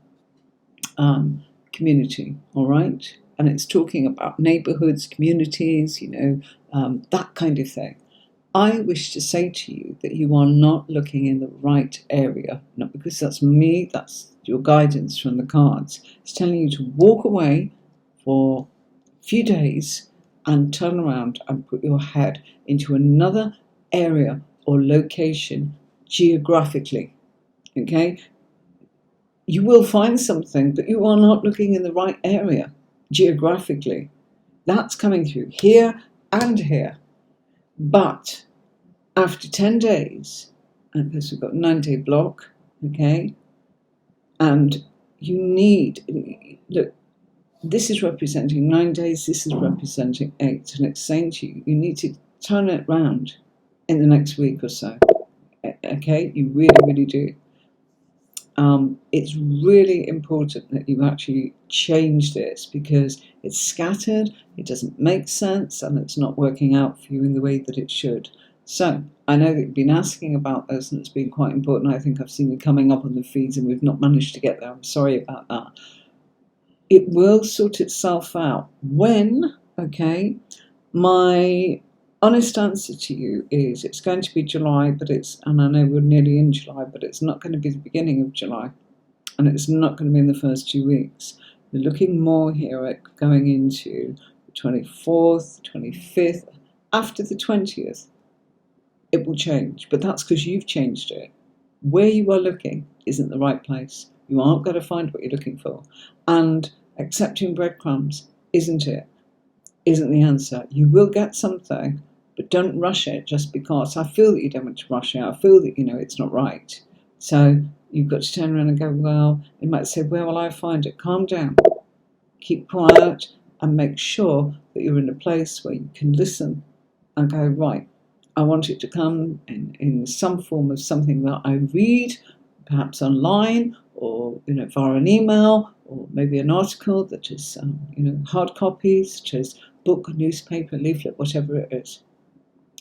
community, all right? And it's talking about neighborhoods, communities, that kind of thing. I wish to say to you that you are not looking in the right area, not because that's me, that's your guidance from the cards. It's telling you to walk away for a few days and turn around and put your head into another area or location geographically, okay? You will find something, but you are not looking in the right area geographically. That's coming through here and here. But after 10 days, because we've got a 9-day block, okay, and you need, look, this is representing 9 days, this is representing 8, and it's saying to you, you need to turn it round in the next week or so, okay, you really, really do. It's really important that you actually change this because it's scattered, it doesn't make sense, and it's not working out for you in the way that it should. So, I know that you've been asking about this and it's been quite important. I think I've seen it coming up on the feeds and we've not managed to get there. I'm sorry about that. It will sort itself out when, okay, my honest answer to you is it's going to be July, and I know we're nearly in July, but it's not going to be the beginning of July. And it's not going to be in the first 2 weeks. We're looking more here at going into the 24th, 25th, after the 20th. It will change, but that's because you've changed it. Where you are looking isn't the right place. You aren't going to find what you're looking for. And accepting breadcrumbs isn't the answer. You will get something, but don't rush it just because I feel that you don't want to rush it. I feel that, it's not right. So you've got to turn around and go, well, you might say, where will I find it? Calm down, keep quiet, and make sure that you're in a place where you can listen and go, right, I want it to come in some form of something that I read, perhaps online or via an email, or maybe an article that is hard copies, such as book, newspaper, leaflet, whatever it is,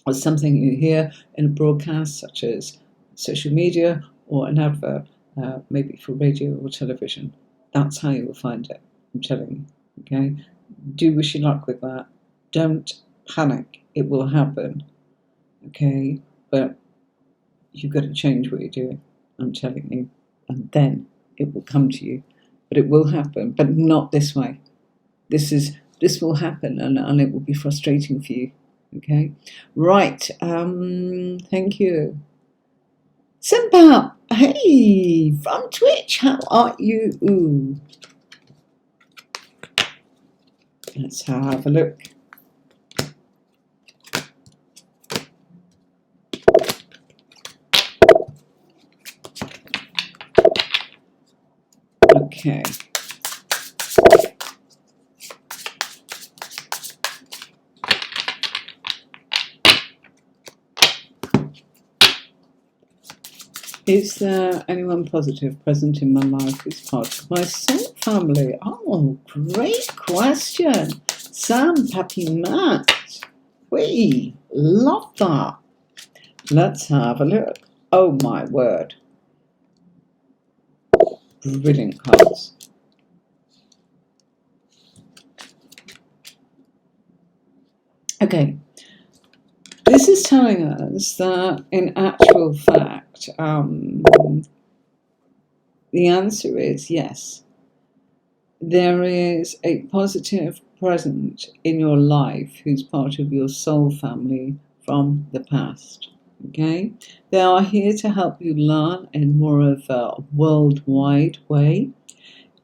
or something you hear in a broadcast such as social media or an advert, maybe for radio or television. That's how you will find it, I'm telling you, okay? Do wish you luck with that. Don't panic, it will happen, okay? But you've got to change what you're doing, I'm telling you, and then it will come to you. But it will happen, but not this way. This will happen, and it will be frustrating for you, okay? Right, thank you. Simpa, hey, from Twitch, how are you? Ooh. Let's have a look. Okay. Is there anyone positive present in my life who's part of my soul family? Oh, great question. Sam, Pappy, Matt. We love that. Let's have a look. Oh my word. Brilliant cards. Okay, this is telling us that in actual fact, the answer is yes. There is a positive present in your life who's part of your soul family from the past. Okay? They are here to help you learn in more of a worldwide way.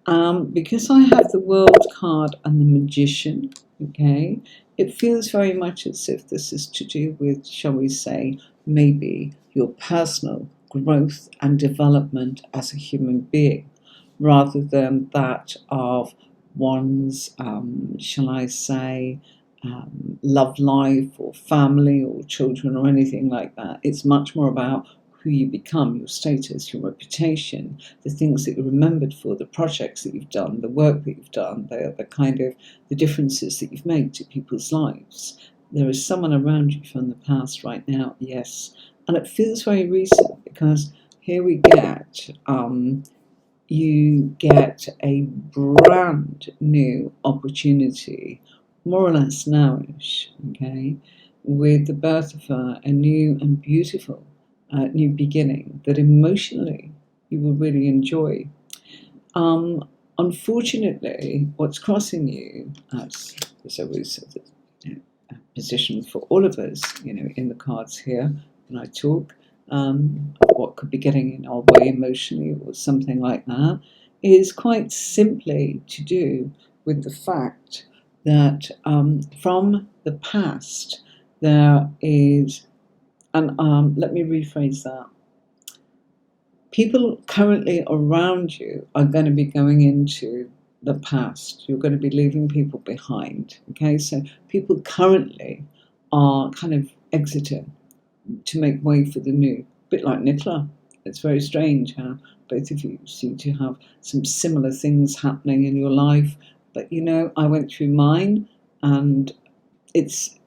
Because I have the World card and the Magician, okay, it feels very much as if this is to do with, shall we say, maybe your personal growth and development as a human being, rather than that of one's, shall I say, love life or family or children or anything like that. It's much more about who you become, your status, your reputation, the things that you're remembered for, the projects that you've done, the work that you've done, the kind of the differences that you've made to people's lives. There is someone around you from the past right now, yes. And it feels very recent because here we get, you get a brand new opportunity, more or less nowish, okay, with the birth of a new and beautiful new beginning that emotionally you will really enjoy. Unfortunately, what's crossing you, as there's always a position for all of us, in the cards here when I talk, of what could be getting in our way emotionally or something like that, is quite simply to do with the fact that from the past there is, and let me rephrase that. People currently around you are going to be going into the past. You're going to be leaving people behind. Okay, so people currently are kind of exiting to make way for the new. A bit like Nicola. It's very strange how both of you seem to have some similar things happening in your life. But I went through mine, and it's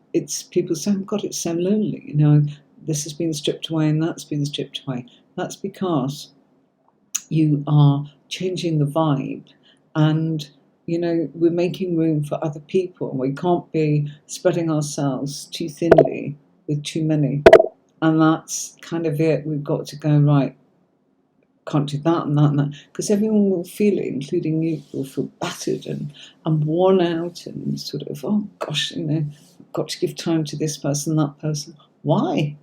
people saying, God, it's so lonely. This has been stripped away and that's been stripped away. That's because you are changing the vibe, and we're making room for other people. We can't be spreading ourselves too thinly with too many, and that's kind of it. We've got to go, right, can't do that and that and that, because everyone will feel it, including you, will feel battered and worn out and sort of, oh gosh, I've got to give time to this person, that person. Why?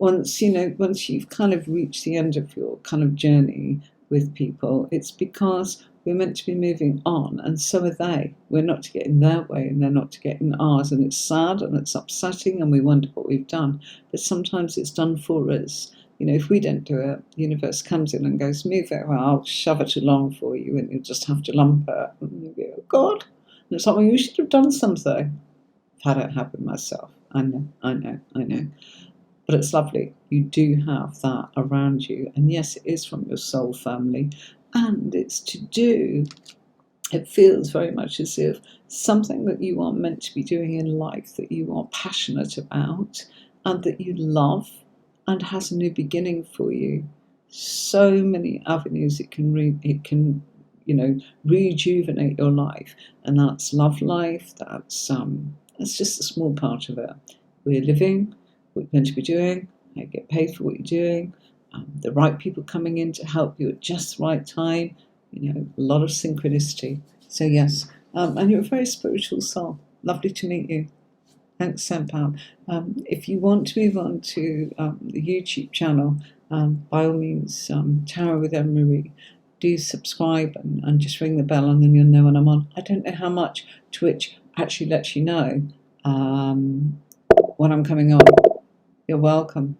Once you've kind of reached the end of your kind of journey with people, it's because we're meant to be moving on, and so are they. We're not to get in their way and they're not to get in ours, and it's sad and it's upsetting and we wonder what we've done, but sometimes it's done for us. If we don't do it, the universe comes in and goes, move it, well, I'll shove it along for you and you'll just have to lump it. And you go, oh God. And it's like, well, you should have done something. I've had it happen myself. I know. But it's lovely. You do have that around you. And yes, it is from your soul family. And it's to do, it feels very much as if something that you are meant to be doing in life, that you are passionate about and that you love and has a new beginning for you. So many avenues it can rejuvenate your life. And that's love life. That's just a small part of it. We're living, what you're going to be doing, how you get paid for what you're doing, the right people coming in to help you at just the right time, a lot of synchronicity. So yes, and you're a very spiritual soul. Lovely to meet you. Thanks, Sampam. If you want to move on to the YouTube channel, by all means, Tarot with Anne-Marie, do subscribe and just ring the bell and then you'll know when I'm on. I don't know how much Twitch actually lets you know when I'm coming on. You're welcome.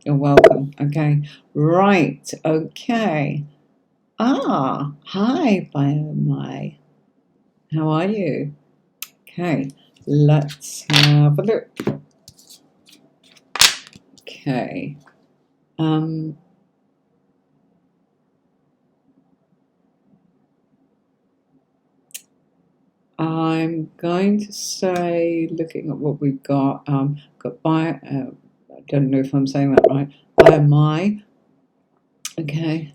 Okay. Right. Okay. Hi, Biomai. How are you? Okay. Let's have a look. Okay. I'm going to say, looking at what we've got I don't know if I'm saying that right. Biomai. Okay.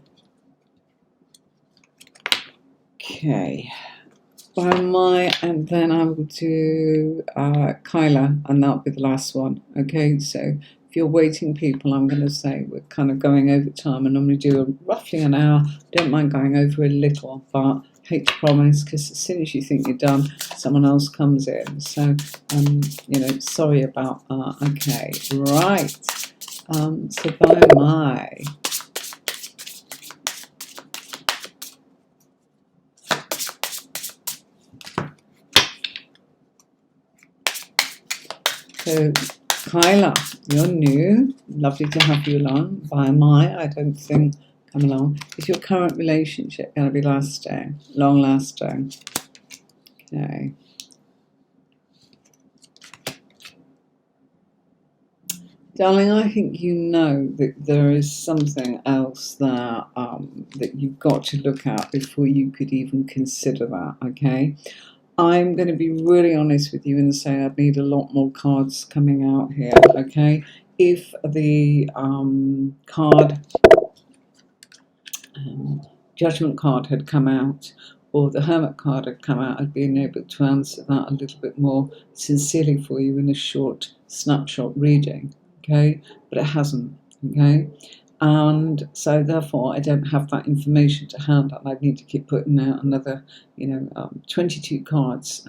by my, and then I will do Kyla, and that'll be the last one. Okay, so if you're waiting, people, I'm going to say we're kind of going over time. I normally do roughly an hour. Don't mind going over a little, but hate to promise, because as soon as you think you're done, someone else comes in. So, you know, sorry about that. Okay, right. So by my. So, Kyla, you're new. Lovely to have you along. By my, I don't think, come along. Is your current relationship going to be lasting? Long lasting? Okay. Darling, I think you know that there is something else that that you've got to look at before you could even consider that, okay? I'm going to be really honest with you and say I'd need a lot more cards coming out here, okay? If the card, Judgment card had come out, or the Hermit card had come out, I'd been able to answer that a little bit more sincerely for you in a short snapshot reading, okay? But it hasn't, okay? And so therefore I don't have that information to hand, and I need to keep putting out another, 22 cards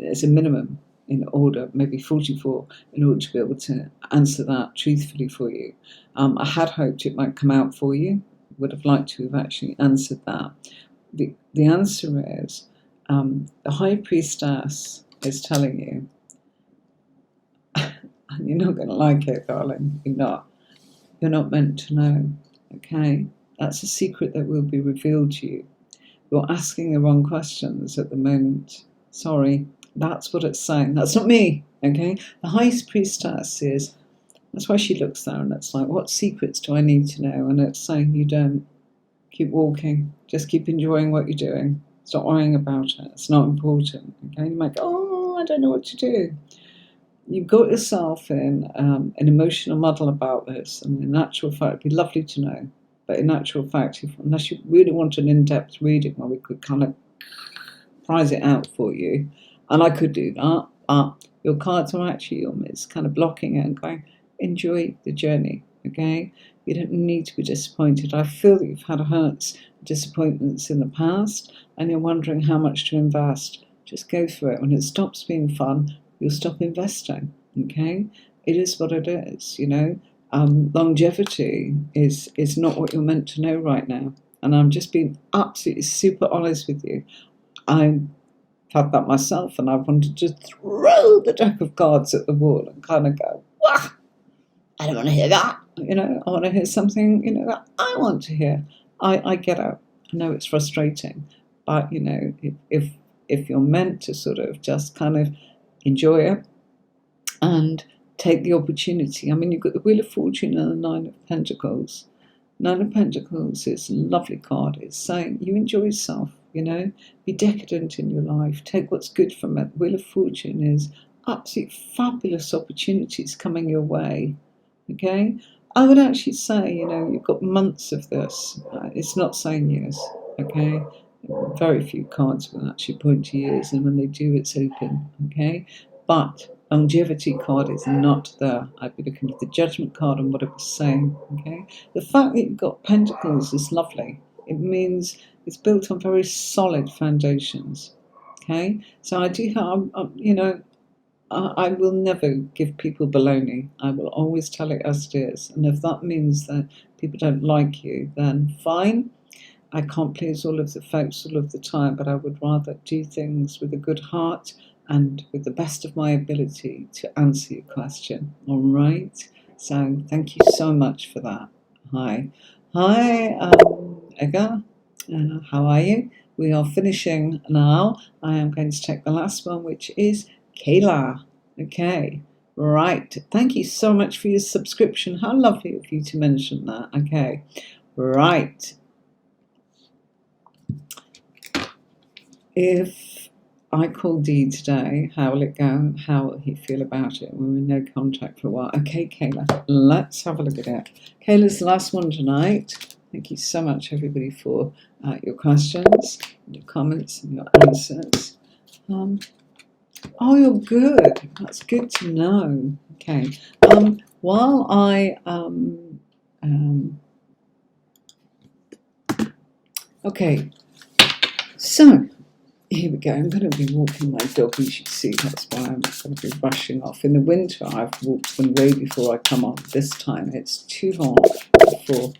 as a minimum, in order, maybe 44, in order to be able to answer that truthfully for you. I had hoped it might come out for you, would have liked to have actually answered that. The answer is, the High Priestess is telling you, and you're not going to like it, darling, you're not meant to know, okay? That's a secret that will be revealed to you. You're asking the wrong questions at the moment. Sorry, that's what it's saying. That's not me, okay? The High Priestess is, that's why she looks there, and it's like, what secrets do I need to know? And it's saying you don't. Keep walking. Just keep enjoying what you're doing. Stop worrying about it. It's not important, okay? You might go, oh, I don't know what to do. You've got yourself in an emotional muddle about this, and in actual fact, it'd be lovely to know. But in actual fact, unless you really want an in-depth reading where we could kind of prize it out for you, and I could do that, but your cards are actually almost kind of blocking it and going, enjoy the journey, okay? You don't need to be disappointed. I feel that you've had hurts, disappointments in the past, and you're wondering how much to invest. Just go for it. When it stops being fun, you'll stop investing, okay? It is what it is, longevity is not what you're meant to know right now. And I'm just being absolutely super honest with you. I've had that myself, and I wanted to throw the deck of cards at the wall and kind of go, wah! I don't want to hear that. I want to hear something, that I want to hear. I get it. I know it's frustrating, but if you're meant to sort of just kind of enjoy it and take the opportunity. I mean, you've got the Wheel of Fortune and the Nine of Pentacles. Nine of Pentacles is a lovely card. It's saying you enjoy yourself, be decadent in your life, take what's good from it. The Wheel of Fortune is absolutely fabulous opportunities coming your way. Okay, I would actually say, you've got months of this. It's not saying years. Okay, very few cards will actually point to years, and when they do, it's open. Okay, but longevity card is not there. I'd be looking at the Judgment card and what it was saying. Okay, the fact that you've got Pentacles is lovely. It means it's built on very solid foundations. Okay, so I do have, I will never give people baloney. I will always tell it as it is. And if that means that people don't like you, then fine. I can't please all of the folks all of the time, but I would rather do things with a good heart and with the best of my ability to answer your question. All right? So thank you so much for that. Hi, Edgar. How are you? We are finishing now. I am going to take the last one, which is Kayla. Okay, right. Thank you so much for your subscription. How lovely of you to mention that. Okay, right. If I call Dee today, how will it go? How will he feel about it? We're in no contact for a while. Okay, Kayla, let's have a look at it. Kayla's the last one tonight. Thank you so much, everybody, for your questions, your comments, and your answers. Oh, you're good. That's good to know. Okay. While I okay, so here we go. I'm going to be walking my dog. You should see that's why I'm going to be rushing off. In the winter, I've walked them way before I come on. This time, it's too hot for.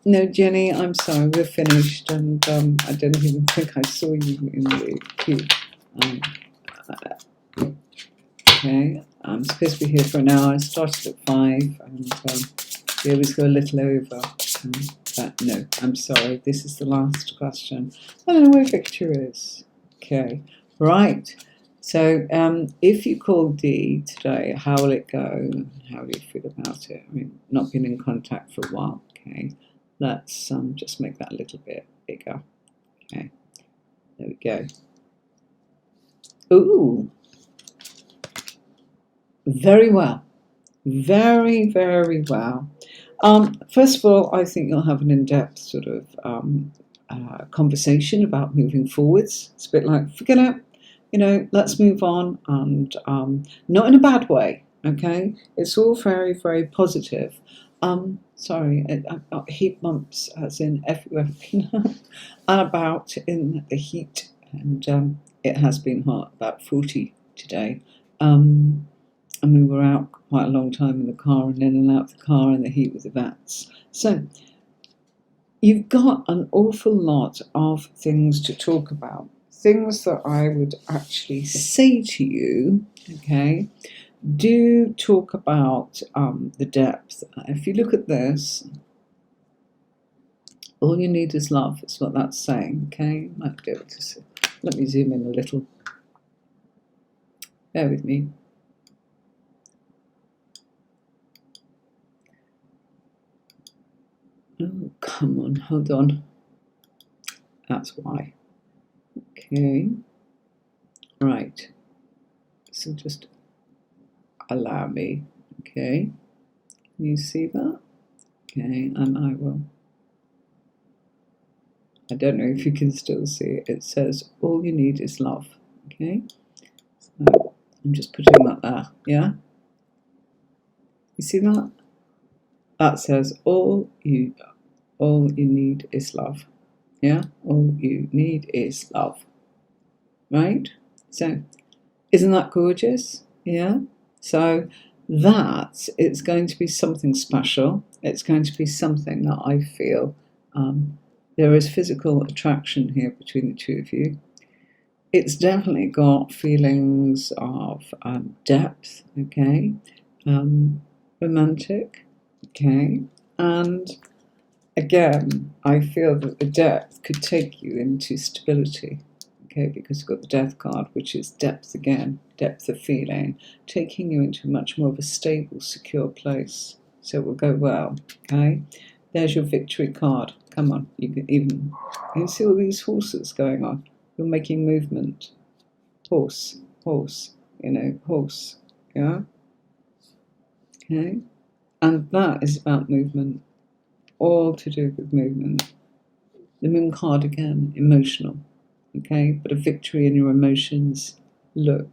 No, Jenny, I'm sorry, we're finished, and I don't even think I saw you in the queue. Okay, I'm supposed to be here for an hour. I started at 5, and we always go a little over. But no, I'm sorry, this is the last question. I don't know where Victor is. Okay, right. So if you call Dee today, how will it go? How do you feel about it? I mean, not been in contact for a while. Okay, let's just make that a little bit bigger. Okay, there we go. Ooh, very well. Very, very well. First of all, I think you'll have an in-depth sort of conversation about moving forwards. It's a bit like, forget it, let's move on, and not in a bad way, okay? It's all very, very positive. Sorry, I've got heat bumps as in everywhere and about in the heat, and it has been hot, about 40 today. And we were out quite a long time in the car, and in and out the car in the heat with the vats. So you've got an awful lot of things to talk about. Things that I would actually say to you, okay, do talk about the depth. If you look at this, all you need is love, is what that's saying, okay? Might be able to see. Let me zoom in a little. Bear with me. Oh, come on, hold on. That's why. Okay. Right. So just allow me. Okay. Can you see that? Okay, and I will. I don't know if you can still see it. It says, all you need is love. Okay. So I'm just putting that there. Yeah. You see that? That says, all you need is love. Yeah, all you need is love. Right? So, isn't that gorgeous? Yeah. So it's going to be something special. It's going to be something that I feel there is physical attraction here between the two of you. It's definitely got feelings of depth, okay, romantic, okay, and again, I feel that the depth could take you into stability, okay, because you've got the Death card, which is depth again, depth of feeling, taking you into much more of a stable, secure place. So it will go well, okay. There's your Victory card. Come on, you can see all these horses going on. You're making movement. Horse, horse, horse, yeah? Okay? And that is about movement, all to do with movement. The Moon card again, emotional, okay? But a victory in your emotions. Look,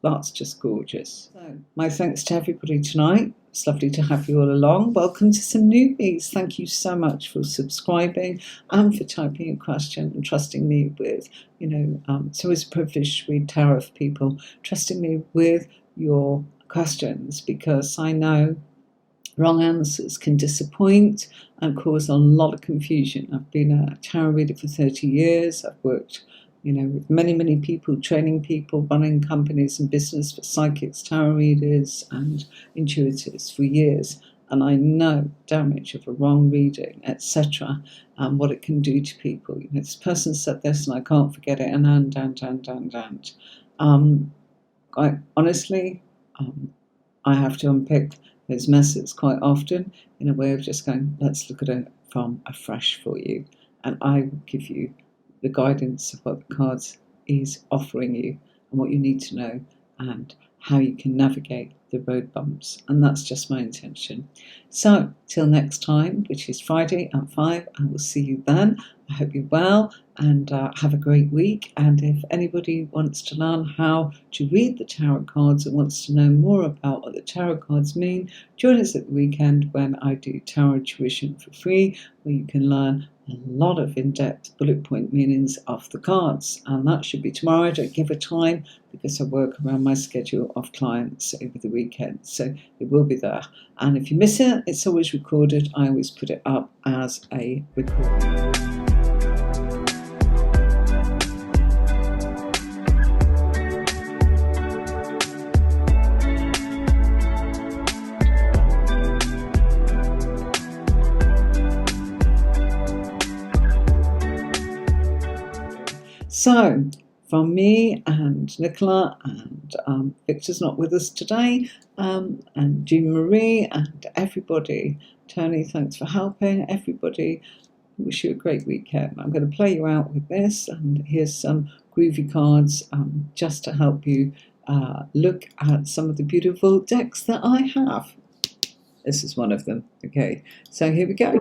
that's just gorgeous. So, my thanks to everybody tonight. It's lovely to have you all along. Welcome to some newbies. Thank you so much for subscribing and for typing a question and trusting me with, it's always a privilege to read tarot for people, trusting me with your questions, because I know wrong answers can disappoint and cause a lot of confusion. I've been a tarot reader for 30 years. I've worked with many, many people, training people, running companies and business for psychics, tarot readers and intuitives for years. And I know damage of a wrong reading, etc., and what it can do to people. This person said this and I can't forget it, and. Quite honestly, I have to unpick those messes quite often in a way of just going, let's look at it from afresh for you. And I will give you the guidance of what the cards is offering you and what you need to know and how you can navigate the road bumps, and that's just my intention. So till next time, which is Friday at 5, I will see you then. I hope you're well and have a great week. And if anybody wants to learn how to read the tarot cards and wants to know more about what the tarot cards mean, join us at the weekend when I do tarot tuition for free, where you can learn a lot of in-depth bullet point meanings of the cards. And that should be tomorrow. I don't give a time because I work around my schedule of clients over the weekend, so it will be there. And if you miss it, it's always recorded. I always put it up as a recording. So, from me and Nicola, and Victor's not with us today, and Jean Marie and everybody, Tony, thanks for helping, everybody, wish you a great weekend. I'm going to play you out with this, and here's some groovy cards just to help you look at some of the beautiful decks that I have. This is one of them. Okay, so here we go.